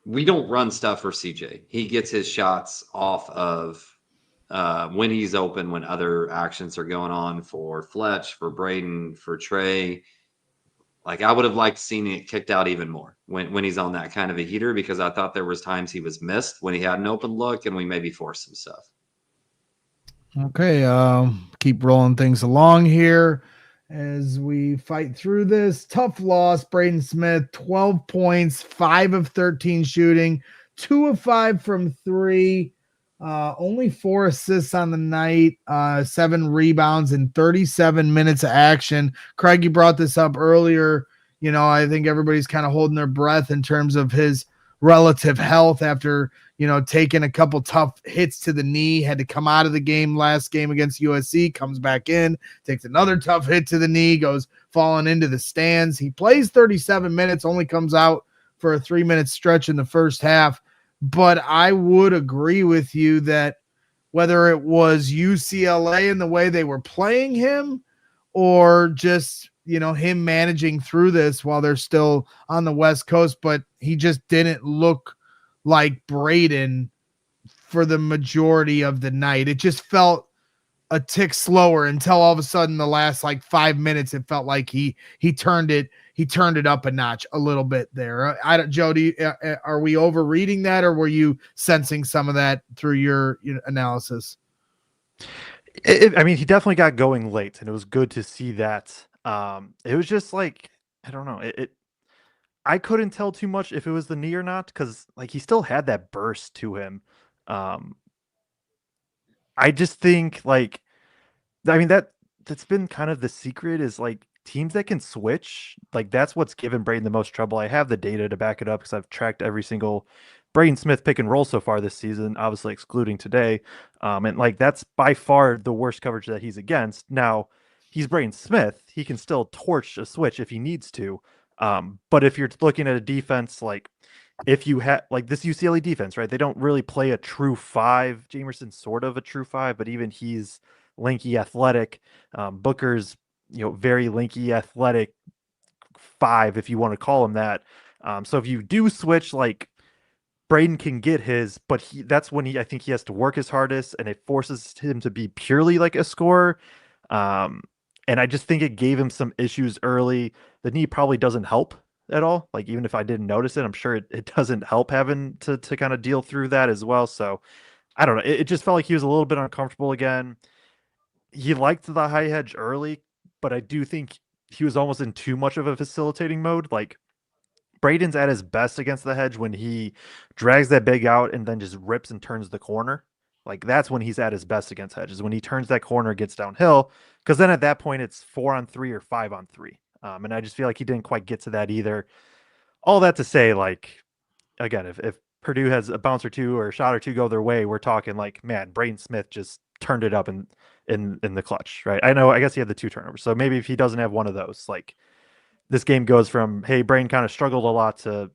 we don't run stuff for CJ. He gets his shots off of when he's open, when other actions are going on for Fletch, for Braden, for Trey. Like I would have liked seeing it kicked out even more when he's on that kind of a heater, because I thought there was times he was missed when he had an open look and we maybe forced some stuff. Okay, keep rolling things along here as we fight through this. Tough loss, Braden Smith, 12 points, 5 of 13 shooting, 2 of 5 from 3, only 4 assists on the night, 7 rebounds in 37 minutes of action. Kraig, you brought this up earlier. I think everybody's kind of holding their breath in terms of his relative health after taking a couple tough hits to the knee, had to come out of the game last game against USC, comes back in, takes another tough hit to the knee, goes falling into the stands. He plays 37 minutes, only comes out for a 3-minute stretch in the first half. But I would agree with you that whether it was UCLA and the way they were playing him, or just him managing through this while they're still on the West Coast, but he just didn't look like Braden for the majority of the night. It just felt a tick slower until all of a sudden the last like 5 minutes, it felt like he turned it up a notch a little bit there. Joe, are we overreading that, or were you sensing some of that through your analysis? I mean, he definitely got going late, and it was good to see that. It was just like, I don't know. I couldn't tell too much if it was the knee or not, because like he still had that burst to him. I just think like, I mean, that's been kind of the secret, is like teams that can switch. Like that's what's given Braden the most trouble. I have the data to back it up because I've tracked every single Braden Smith pick and roll so far this season, obviously excluding today. And like that's by far the worst coverage that he's against. Now, he's Braden Smith. He can still torch a switch if he needs to. But if you're looking at a defense, like if you had like this UCLA defense, right? They don't really play a true 5. Jamerson's sort of a true 5, but even he's lanky, athletic. Booker's, very lanky, athletic 5, if you want to call him that. So if you do switch, like Braden can get his, but that's when I think he has to work his hardest, and it forces him to be purely like a scorer. And I just think it gave him some issues early. The knee probably doesn't help at all. Like, even if I didn't notice it, I'm sure it doesn't help having to kind of deal through that as well. So I don't know. It just felt like he was a little bit uncomfortable again. He liked the high hedge early, but I do think he was almost in too much of a facilitating mode. Like, Braden's at his best against the hedge when he drags that big out and then just rips and turns the corner. Like, that's when he's at his best against hedges, when he turns that corner, gets downhill, because then at that point it's 4-on-3 or 5-on-3. And I just feel like he didn't quite get to that either. All that to say, like, again, if Purdue has a bounce or two or a shot or two go their way, we're talking like, man, Braden Smith just turned it up in the clutch, right? I guess he had the 2 turnovers. So maybe if he doesn't have one of those, like, this game goes from, hey, Braden kind of struggled a lot, to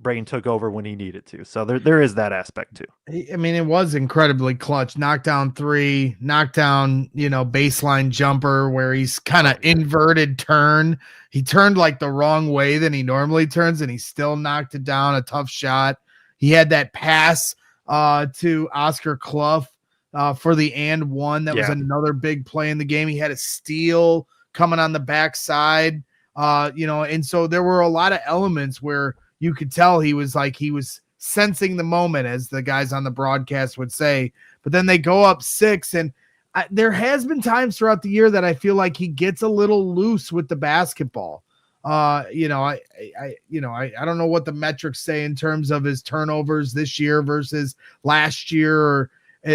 Braden took over when he needed to. So there is that aspect too. I mean, it was incredibly clutch. Knockdown three, knockdown, baseline jumper where he's kind of inverted turn. He turned like the wrong way than he normally turns, and he still knocked it down. A tough shot. He had that pass to Oscar Clough for the and one. That was another big play in the game. He had a steal coming on the backside. And so there were a lot of elements where you could tell he was sensing the moment, as the guys on the broadcast would say. But then they go up 6, and there has been times throughout the year that I feel like he gets a little loose with the basketball. I don't know what the metrics say in terms of his turnovers this year versus last year, or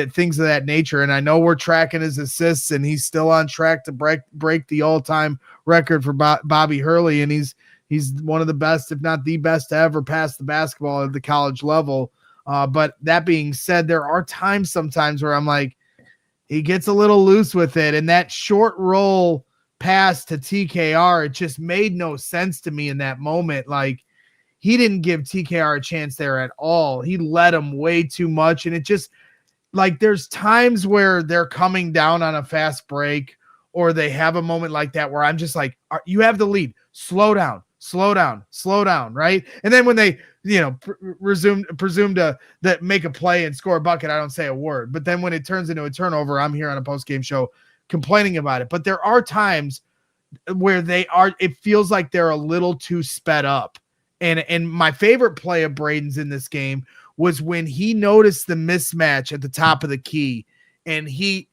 things of that nature. And I know we're tracking his assists, and he's still on track to break the all-time record for Bobby Hurley. And he's one of the best, if not the best, to ever pass the basketball at the college level. But that being said, there are sometimes where I'm like, he gets a little loose with it. And that short roll pass to TKR, it just made no sense to me in that moment. Like, he didn't give TKR a chance there at all. He let him way too much. And it just, like, there's times where they're coming down on a fast break, or they have a moment like that where I'm just like, you have the lead. Slow down, right? And then when they, presume to make a play and score a bucket, I don't say a word. But then when it turns into a turnover, I'm here on a post-game show complaining about it. But there are times where it feels like they're a little too sped up. And my favorite play of Braden's in this game was when he noticed the mismatch at the top of the key, and he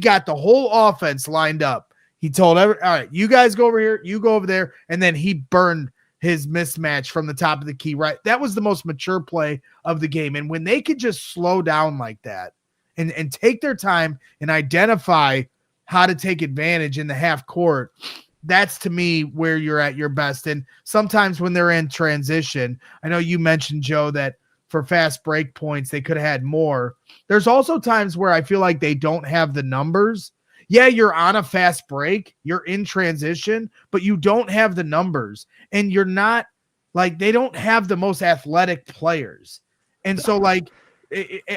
got the whole offense lined up. He told all right, you guys go over here, you go over there, and then he burned his mismatch from the top of the key. Right, that was the most mature play of the game. And when they could just slow down like that and take their time and identify how to take advantage in the half court, that's, to me, where you're at your best. And sometimes when they're in transition, I know you mentioned, Joe, that for fast break points, they could have had more. There's also times where I feel like they don't have the numbers. Yeah, you're on a fast break, you're in transition, but you don't have the numbers, and you're not, like, they don't have the most athletic players. And so, like,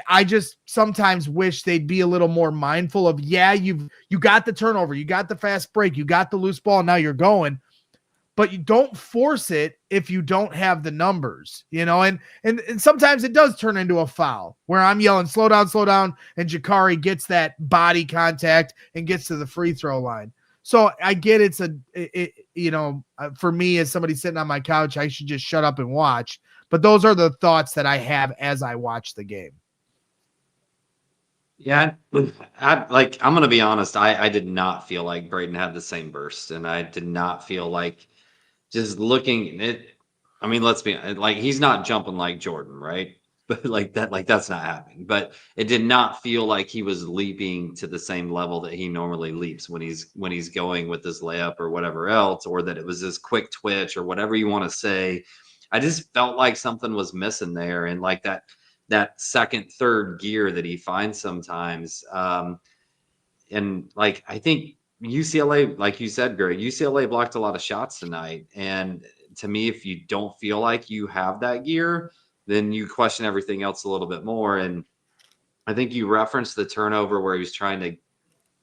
I just sometimes wish they'd be a little more mindful of, you got the turnover, you got the fast break, you got the loose ball, now you're going, but you don't force it if you don't have the numbers, and sometimes it does turn into a foul where I'm yelling, slow down. And Jakari gets that body contact and gets to the free throw line. So I get for me, as somebody sitting on my couch, I should just shut up and watch. But those are the thoughts that I have as I watch the game. Yeah, I'm going to be honest. I did not feel like Braden had the same burst, and I did not feel like, just looking at it, I mean, let's be like, he's not jumping like Jordan, right? But that's not happening. But it did not feel like he was leaping to the same level that he normally leaps when he's going with this layup or whatever else, or that it was this quick twitch or whatever you want to say. I just felt like something was missing there, and like that second, third gear that he finds sometimes. And like, I think UCLA, like you said, Greg, UCLA blocked a lot of shots tonight. And to me, if you don't feel like you have that gear, then you question everything else a little bit more. And I think you referenced the turnover where he was trying to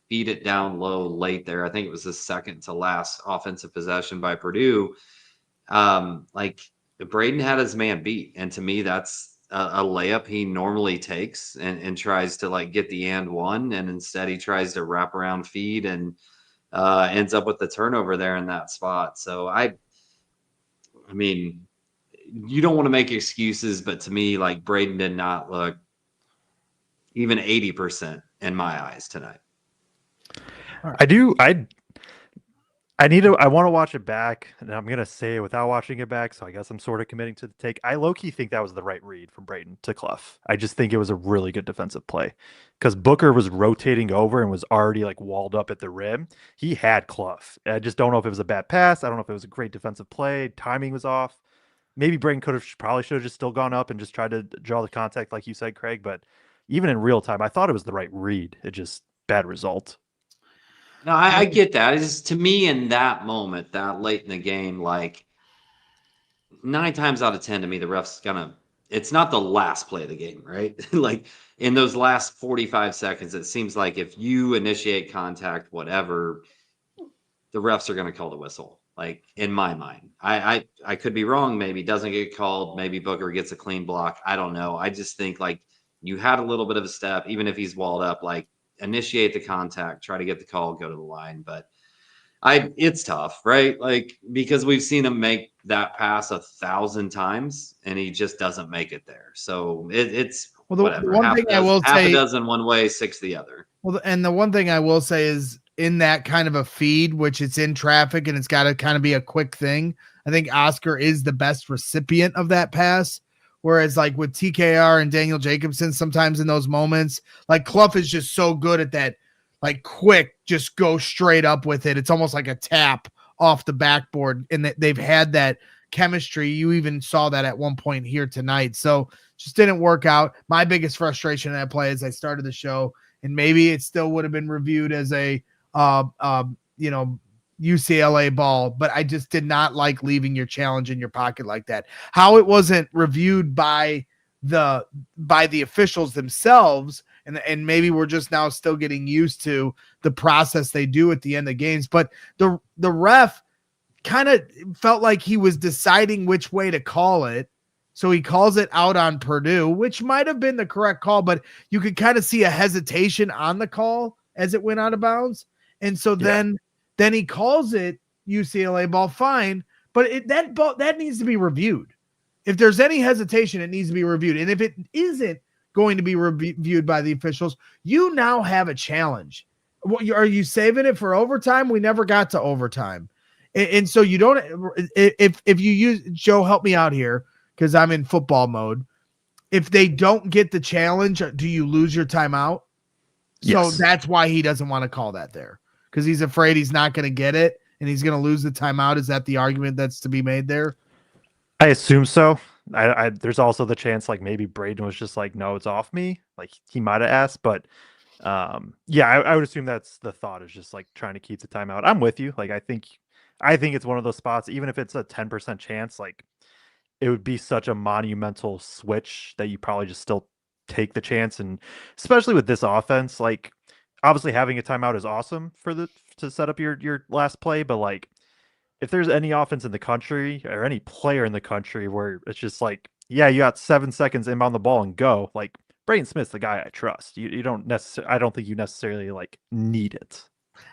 beat it down low late there. I think it was the second to last offensive possession by Purdue. Like, Braden had his man beat. And to me, that's a layup he normally takes and tries to, like, get the and one. And instead he tries to wrap around feed and ends up with the turnover there in that spot. So I mean, you don't want to make excuses, but to me, like, Braden did not look even 80% in my eyes tonight. I want to watch it back, and I'm going to say it without watching it back, so I guess I'm sort of committing to the take. I low-key think that was the right read from Braden to Clough. I just think it was a really good defensive play because Booker was rotating over and was already, like, walled up at the rim. He had Clough. I just don't know if it was a bad pass. I don't know if it was a great defensive play. Timing was off. Maybe Braden probably should have just still gone up and just tried to draw the contact like you said, Kraig, but even in real time, I thought it was the right read. It just bad result. No, I get that. It's just, to me, in that moment, that late in the game, like, 9 times out of 10 to me, the ref's it's not the last play of the game, right? Like in those last 45 seconds, it seems like if you initiate contact, whatever, the refs are going to call the whistle. Like in my mind, I could be wrong. Maybe doesn't get called. Maybe Booker gets a clean block. I don't know. I just think like you had a little bit of a step, even if he's walled up, like initiate the contact, try to get the call, go to the line. But it's tough, right? Like, because we've seen him make that pass 1,000 times and he just doesn't make it there. So it's whatever. The one thing I will half say, a dozen one way, 6 the other. well, and the one thing I will say is in that kind of a feed, which it's in traffic and it's got to kind of be a quick thing. I think Oscar is the best recipient of that pass. Whereas like with TKR and Daniel Jacobson, sometimes in those moments, like Clough is just so good at that, like quick, just go straight up with it. It's almost like a tap off the backboard, and that they've had that chemistry. You even saw that at one point here tonight. So just didn't work out. My biggest frustration in that play as I started the show, and maybe it still would have been reviewed as a UCLA ball, but I just did not like leaving your challenge in your pocket like that. How it wasn't reviewed by the officials themselves, and maybe we're just now still getting used to the process they do at the end of games, but the ref kind of felt like he was deciding which way to call it. So he calls it out on Purdue, which might have been the correct call, but you could kind of see a hesitation on the call as it went out of bounds. And so then he calls it UCLA ball, fine, but that needs to be reviewed. If there's any hesitation, it needs to be reviewed. And if it isn't going to be reviewed by the officials, you now have a challenge. Are you saving it for overtime? We never got to overtime. And so you don't, if you use, Joe, help me out here because I'm in football mode. If they don't get the challenge, do you lose your timeout? Yes. So that's why he doesn't want to call that there, because he's afraid he's not going to get it and he's going to lose the timeout. Is that the argument that's to be made there? I assume so. There's also the chance like maybe Braden was just like, no, it's off me. Like he might have asked, but I would assume that's the thought, is just like trying to keep the timeout. I'm with you. Like I think it's one of those spots, even if it's a 10% chance, like it would be such a monumental switch that you probably just still take the chance. And especially with this offense, like obviously having a timeout is awesome to set up your last play, but like if there's any offense in the country or any player in the country where it's just like, yeah, you got 7 seconds inbound the ball and go, like Braden Smith's the guy I trust. You don't necessarily, I don't think you necessarily like need it.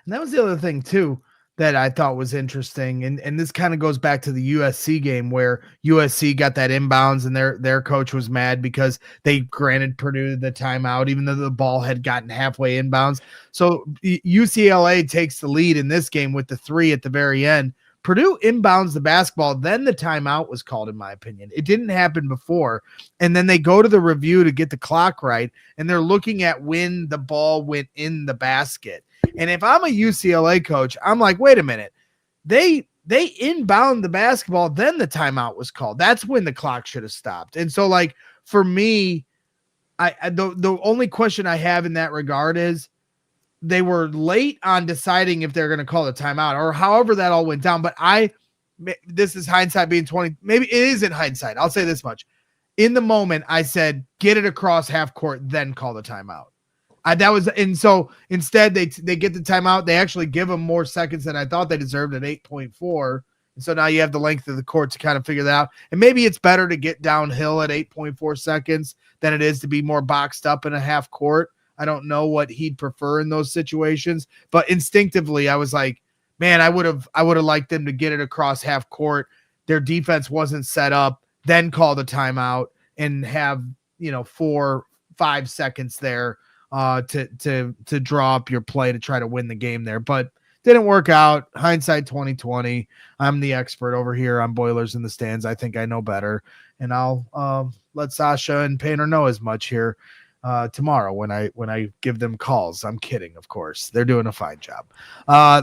And that was the other thing too that I thought was interesting. And this kind of goes back to the USC game where USC got that inbounds and their coach was mad because they granted Purdue the timeout, even though the ball had gotten halfway inbounds. So UCLA takes the lead in this game with the 3 at the very end. Purdue inbounds the basketball, then the timeout was called, in my opinion. It didn't happen before. And then they go to the review to get the clock right, and they're looking at when the ball went in the basket. And if I'm a UCLA coach, I'm like, wait a minute. They inbound the basketball, then the timeout was called. That's when the clock should have stopped. And so, like, for me, the only question I have in that regard is, they were late on deciding if they're going to call the timeout or however that all went down. But this is hindsight being 20. Maybe it isn't hindsight. I'll say this much. In the moment, I said, get it across half court, then call the timeout. And so instead they get the timeout. They actually give them more seconds than I thought they deserved at 8.4. And so now you have the length of the court to kind of figure that out. And maybe it's better to get downhill at 8.4 seconds than it is to be more boxed up in a half court. I don't know what he'd prefer in those situations, but instinctively I was like, man, I would have liked them to get it across half court. Their defense wasn't set up, then call the timeout and have, 4-5 seconds there to draw up your play to try to win the game there, but didn't work out. Hindsight 2020. I'm the expert over here on Boilers in the Stands. I think I know better, and I'll let Sasha and Painter know as much here tomorrow when I give them calls. I'm kidding, of course. They're doing a fine job.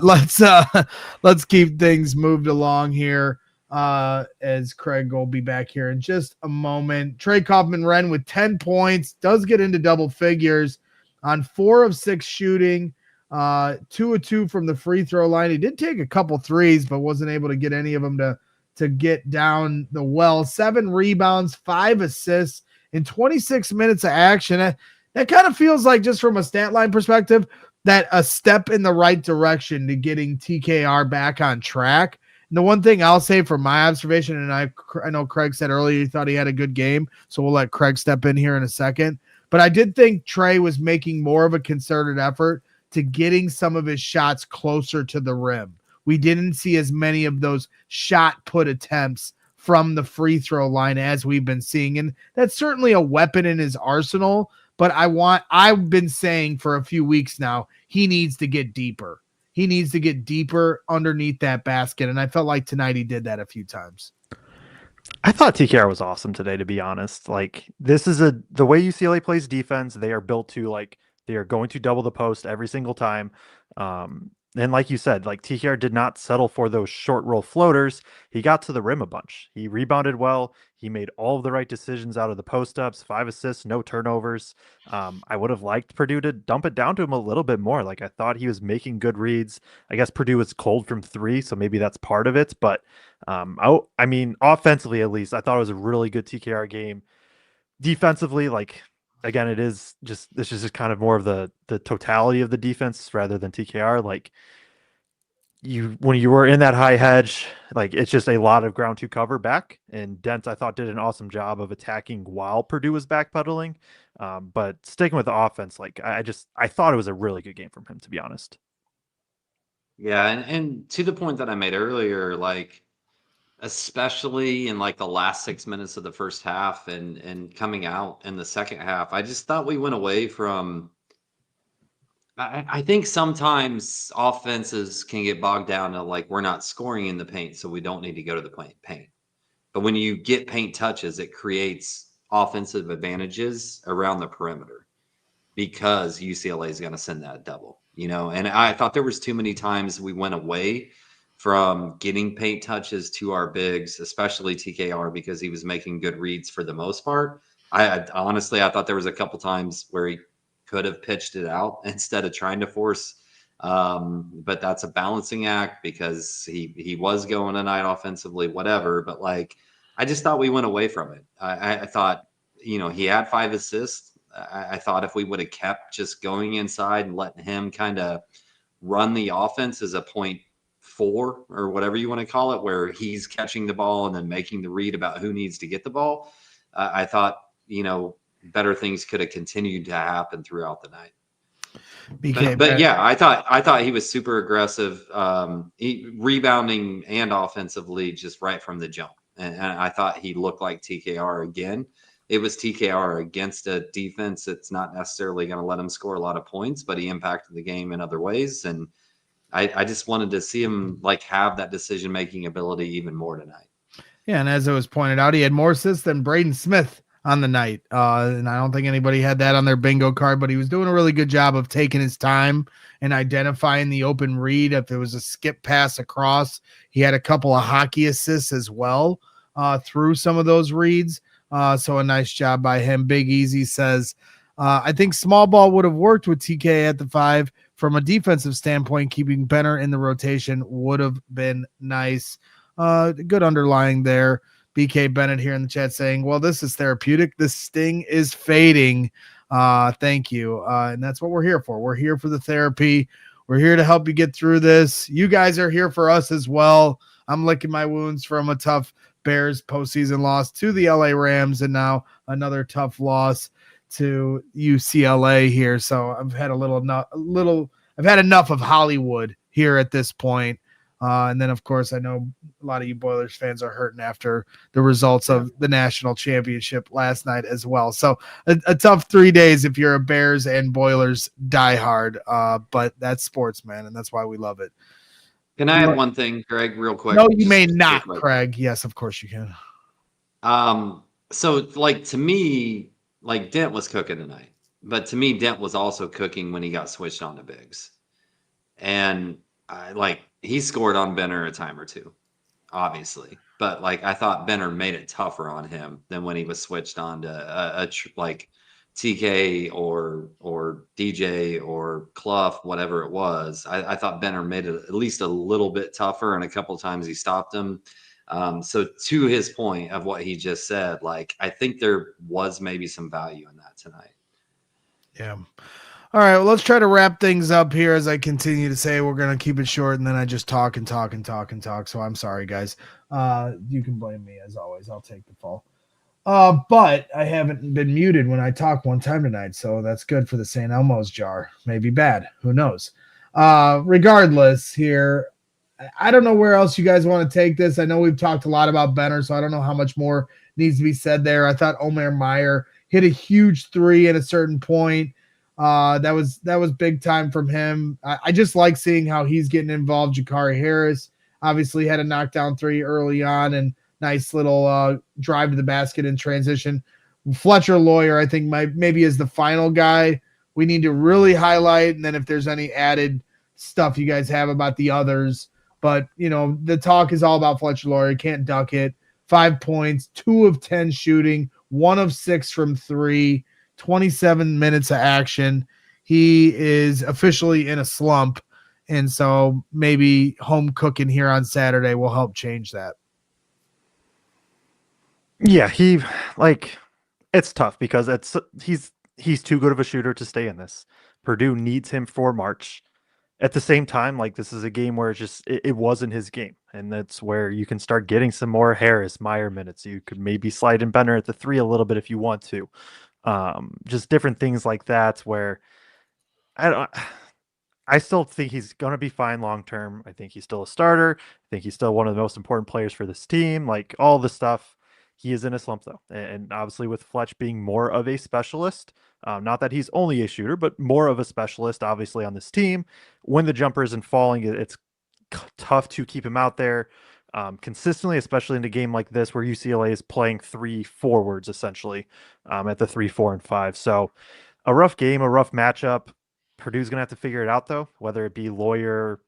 Let's keep things moved along here as Kraig will be back here in just a moment. Trey Kaufman-Renn with 10 points, does get into double figures on 4 of 6 shooting, 2 of 2 from the free throw line. He did take a couple threes, but wasn't able to get any of them to get down the well. 7 rebounds, 5 assists in 26 minutes of action. That kind of feels like, just from a stat line perspective, that a step in the right direction to getting TKR back on track. And the one thing I'll say from my observation, and I know Kraig said earlier he thought he had a good game, so we'll let Kraig step in here in a second. But I did think Trey was making more of a concerted effort to getting some of his shots closer to the rim. We didn't see as many of those shot put attempts from the free throw line as we've been seeing. And that's certainly a weapon in his arsenal. But I've been saying for a few weeks now, he needs to get deeper. He needs to get deeper underneath that basket. And I felt like tonight he did that a few times. I thought TKR was awesome today, to be honest. Like, this is the way UCLA plays defense. They are built to, like, they are going to double the post every single time. And like you said, like, TKR did not settle for those short roll floaters. He got to the rim a bunch. He rebounded well. He made all of the right decisions out of the post ups, 5 assists, no turnovers. I would have liked Purdue to dump it down to him a little bit more. Like, I thought he was making good reads. I guess Purdue was cold from 3, so maybe that's part of it. But I mean, offensively, at least, I thought it was a really good TKR game. Defensively, like, again, this is just kind of more of the totality of the defense rather than TKR. Like, when you were in that high hedge, like, it's just a lot of ground to cover back. And Dent, I thought, did an awesome job of attacking while Purdue was backpedaling. But sticking with the offense, like, I thought it was a really good game from him, to be honest. Yeah, and to the point that I made earlier, like, especially in like the last 6 minutes of the first half and coming out in the second half, I just thought we went away from. I think sometimes offenses can get bogged down to, like, we're not scoring in the paint, so we don't need to go to the paint. But when you get paint touches, it creates offensive advantages around the perimeter because UCLA is going to send that double, And I thought there was too many times we went away from getting paint touches to our bigs, especially TKR, because he was making good reads for the most part. I honestly thought there was a couple times where he could have pitched it out instead of trying to force. But that's a balancing act because he was going tonight offensively, whatever. But, like, I just thought we went away from it. I thought, he had 5 assists. I thought if we would have kept just going inside and letting him kind of run the offense as a 0.4 or whatever you want to call it, where he's catching the ball and then making the read about who needs to get the ball. I thought, better things could have continued to happen throughout the night. But yeah, I thought he was super aggressive, rebounding and offensively just right from the jump. And I thought he looked like TKR again. It was TKR against a defense that's not necessarily going to let him score a lot of points, but he impacted the game in other ways. And I just wanted to see him, like, have that decision-making ability even more tonight. Yeah, and as it was pointed out, he had more assists than Braden Smith on the night. And I don't think anybody had that on their bingo card, but he was doing a really good job of taking his time and identifying the open read. If it was a skip pass across, he had a couple of hockey assists as well through some of those reads. So a nice job by him. Big Easy says, I think small ball would have worked with TK at the 5. From a defensive standpoint, keeping Benner in the rotation would have been nice. Good underlying there. BK Bennett here in the chat saying, well, this is therapeutic. The sting is fading. Thank you. And that's what we're here for. We're here for the therapy. We're here to help you get through this. You guys are here for us as well. I'm licking my wounds from a tough Bears postseason loss to the LA Rams, and now another tough loss to UCLA here. So I've had I've had enough of Hollywood here at this point. And then, of course, I know a lot of you Boilers fans are hurting after the results of the national championship last night as well. So a tough 3 days if you're a Bears and Boilers diehard. But that's sports, man, and that's why we love it. Can I add one thing, Greg, real quick? No, you may not, Kraig. Yes, of course you can. So, like, to me, like, Dent was cooking tonight. But to me, Dent was also cooking when he got switched on to bigs. And he scored on Benner a time or two, obviously. But, like, I thought Benner made it tougher on him than when he was switched on to like TK or DJ or Clough, whatever it was. I thought Benner made it at least a little bit tougher, and a couple of times he stopped him. So to his point of what he just said, like, I think there was maybe some value in that tonight. Yeah. All right, well, let's try to wrap things up here. As I continue to say, we're going to keep it short, and then I just talk and talk and talk and talk. So I'm sorry, guys. You can blame me as always. I'll take the fall. But I haven't been muted when I talk one time tonight, so that's good for the St. Elmo's jar. Maybe bad. Who knows? Regardless, here, I don't know where else you guys want to take this. I know we've talked a lot about Benner, so I don't know how much more needs to be said there. I thought Omer Meyer hit a huge three at a certain point. That was big time from him. I just like seeing how he's getting involved. Jakari Harris obviously had a knockdown three early on and nice little drive to the basket in transition. Fletcher Loyer, I think, maybe is the final guy we need to really highlight. And then if there's any added stuff you guys have about the others, but the talk is all about Fletcher Loyer. Can't duck it. 5 points, 2 of 10 shooting, 1 of 6 from 3. 27 minutes of action. He is officially in a slump, and so maybe home cooking here on Saturday will help change that. Yeah, it's tough because he's too good of a shooter to stay in this. Purdue needs him for March. At the same time, this is a game where it wasn't his game, and that's where you can start getting some more Harris Meyer minutes. You could maybe slide in Benner at the 3 a little bit if you want to. Just different things like that where I still think he's going to be fine long term. I think he's still a starter. I think he's still one of the most important players for this team. All the stuff, he is in a slump though, and obviously with Fletch being more of a specialist, not that he's only a shooter, but more of a specialist obviously on this team. When the jumper isn't falling, it's tough to keep him out there consistently, especially in a game like this where UCLA is playing 3 forwards essentially at the 3, 4, and 5. So a rough game, a rough matchup. Purdue's gonna have to figure it out though, whether it be Loyer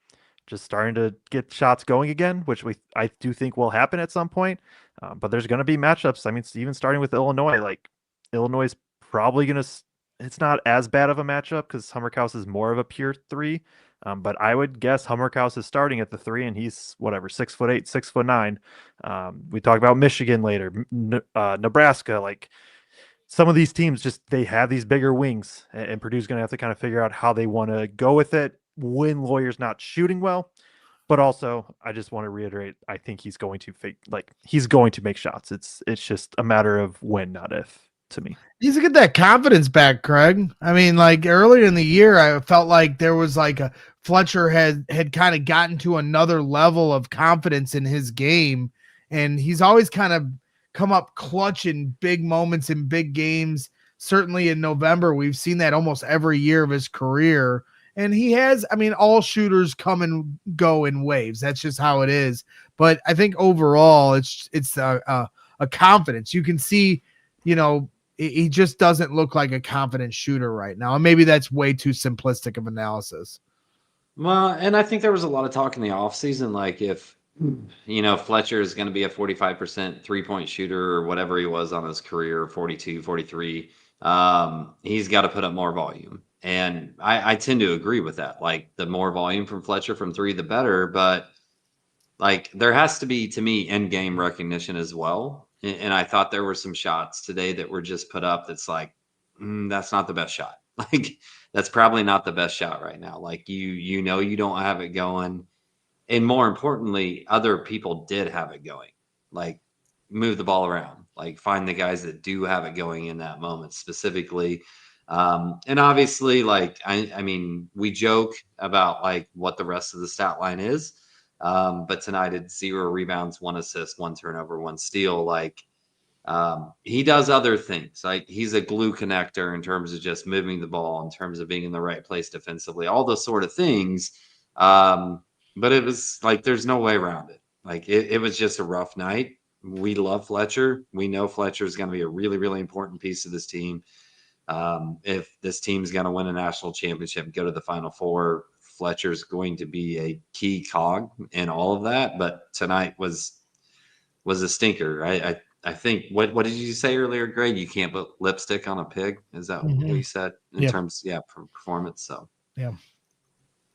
just starting to get shots going again, which I do think will happen at some point. But there's gonna be matchups. I mean, even starting with Illinois, Illinois is probably gonna. It's not as bad of a matchup because Hummerkaus is more of a pure 3. But I would guess Hummerkaus is starting at the 3, and he's 6'8", 6'9". We talk about Michigan later, Nebraska. Some of these teams they have these bigger wings, and Purdue's going to have to kind of figure out how they want to go with it when Loyer's not shooting well. But also, I just want to reiterate, I think he's going to he's going to make shots. It's just a matter of when, not if. To me, he needs to get that confidence back, Kraig. I mean, earlier in the year, I felt like there was a Fletcher had kind of gotten to another level of confidence in his game, and he's always kind of come up clutch in big moments in big games. Certainly in November, we've seen that almost every year of his career. And he has, all shooters come and go in waves. That's just how it is. But I think overall, it's a confidence. You can see, he just doesn't look like a confident shooter right now. And maybe that's way too simplistic of analysis. Well, and I think there was a lot of talk in the offseason, if Fletcher is going to be a 45% 3-point shooter or whatever he was on his career, 42, 43, he's got to put up more volume. And I tend to agree with that. The more volume from Fletcher from 3, the better. But there has to be, to me, end game recognition as well. And I thought there were some shots today that were just put up that's that's not the best shot. That's probably not the best shot right now. You don't have it going. And more importantly, other people did have it going. Move the ball around. Find the guys that do have it going in that moment specifically. And obviously, I mean, we joke about what the rest of the stat line is. But tonight it's 0 rebounds, 1 assist, 1 turnover, 1 steal. He does other things. He's a glue connector in terms of just moving the ball, in terms of being in the right place defensively, all those sort of things. But it was there's no way around it. It was just a rough night. We love Fletcher. We know Fletcher is going to be a really, really important piece of this team. If this team's going to win a national championship, go to the Final Four, Fletcher's going to be a key cog in all of that. But tonight was a stinker. I think what did you say earlier, Greg? You can't put lipstick on a pig. Is that what you said in terms, for performance? So yeah.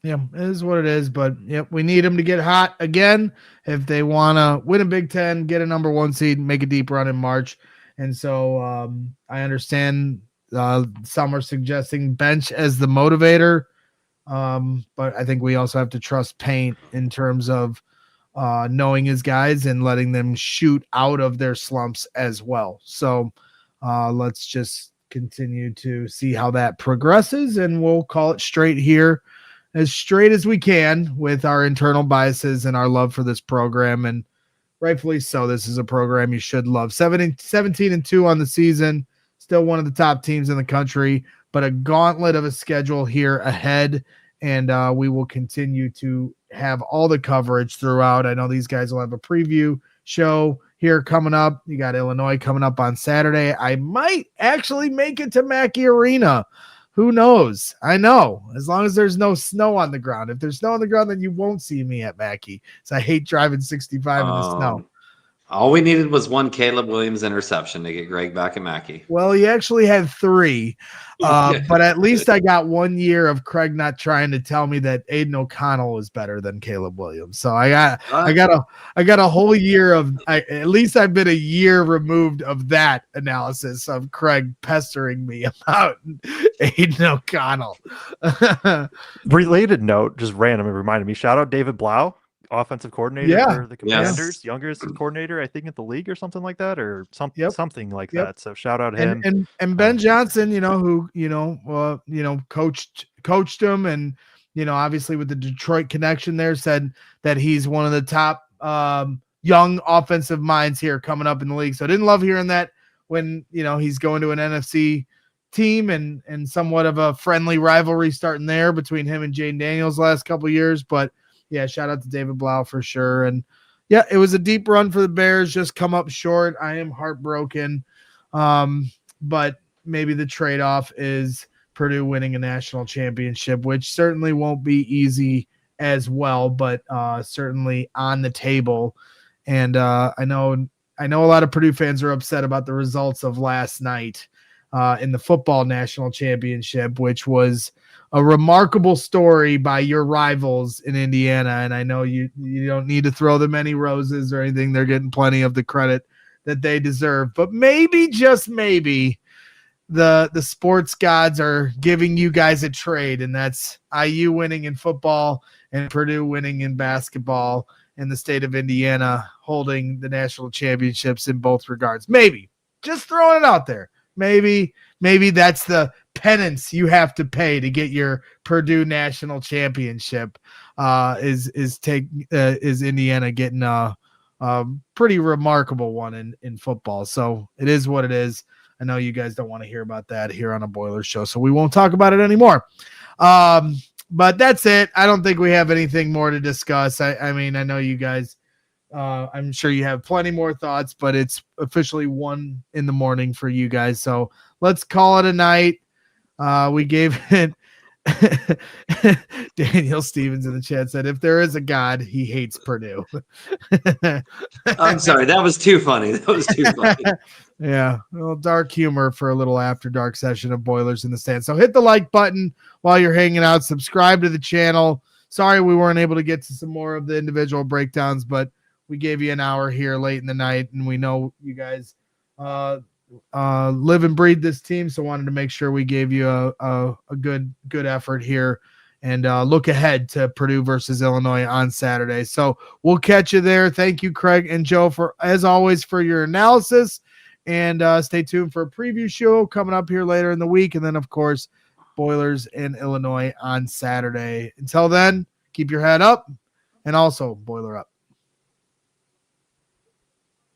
Yeah, it is what it is. But yep, we need them to get hot again if they want to win a Big Ten, get a number 1 seed, make a deep run in March. And so I understand some are suggesting bench as the motivator. But I think we also have to trust Paint in terms of knowing his guys and letting them shoot out of their slumps as well. So let's just continue to see how that progresses, and we'll call it straight here, as straight as we can with our internal biases and our love for this program. And rightfully so. This is a program you should love. 17-2 on the season, still one of the top teams in the country, but a gauntlet of a schedule here ahead. And we will continue to have all the coverage throughout. I know these guys will have a preview show here coming up. You got Illinois coming up on Saturday. I might actually make it to Mackey Arena. Who knows? I know, as long as there's no snow on the ground. If there's snow on the ground, then you won't see me at Mackey. So I hate driving 65 in the snow. All we needed was one Caleb Williams interception to get Greg back at Mackey. Well, he actually had 3, but at least I got 1 year of Craig not trying to tell me that Aiden O'Connell was better than Caleb Williams. So I got a whole year of. At least I've been a year removed of that analysis of Craig pestering me about Aiden O'Connell. Related note, just random, it reminded me. Shout out David Blau, offensive coordinator for the Commanders, youngest coordinator, I think, at the league or something like that, or something like that. So shout out him and Ben Johnson, who coached him, and obviously with the Detroit connection there, said that he's one of the top young offensive minds here coming up in the league. So I didn't love hearing that when he's going to an NFC team and somewhat of a friendly rivalry starting there between him and Jane Daniels last couple of years, but. Yeah, shout out to David Blau for sure. And yeah, it was a deep run for the Bears, just come up short. I am heartbroken. But maybe the trade-off is Purdue winning a national championship, which certainly won't be easy as well, but certainly on the table. And I know a lot of Purdue fans are upset about the results of last night in the football national championship, which was a remarkable story by your rivals in Indiana. And I know you don't need to throw them any roses or anything. They're getting plenty of the credit that they deserve. But maybe, just maybe, the sports gods are giving you guys a trade, and that's IU winning in football and Purdue winning in basketball, and the state of Indiana holding the national championships in both regards. Maybe. Just throwing it out there. Maybe that's the penance you have to pay to get your Purdue national championship. Is Indiana getting a pretty remarkable one in football? So it is what it is. I know you guys don't want to hear about that here on a Boilers show, so we won't talk about it anymore. But that's it. I don't think we have anything more to discuss. I mean, I know you guys. I'm sure you have plenty more thoughts, but it's officially 1 a.m. for you guys. So let's call it a night. We gave it. Daniel Stevens in the chat said, if there is a God, he hates Purdue. I'm sorry. That was too funny. Yeah. Well, dark humor for a little after dark session of Boilers in the Stand. So hit the like button while you're hanging out. Subscribe to the channel. Sorry we weren't able to get to some more of the individual breakdowns, but we gave you an hour here late in the night, and we know you guys live and breathe this team, so wanted to make sure we gave you a good effort here, and look ahead to Purdue versus Illinois on Saturday. So we'll catch you there. Thank you, Craig and Joe, as always, for your analysis, and stay tuned for a preview show coming up here later in the week, and then, of course, Boilers in Illinois on Saturday. Until then, keep your head up, and also Boiler up.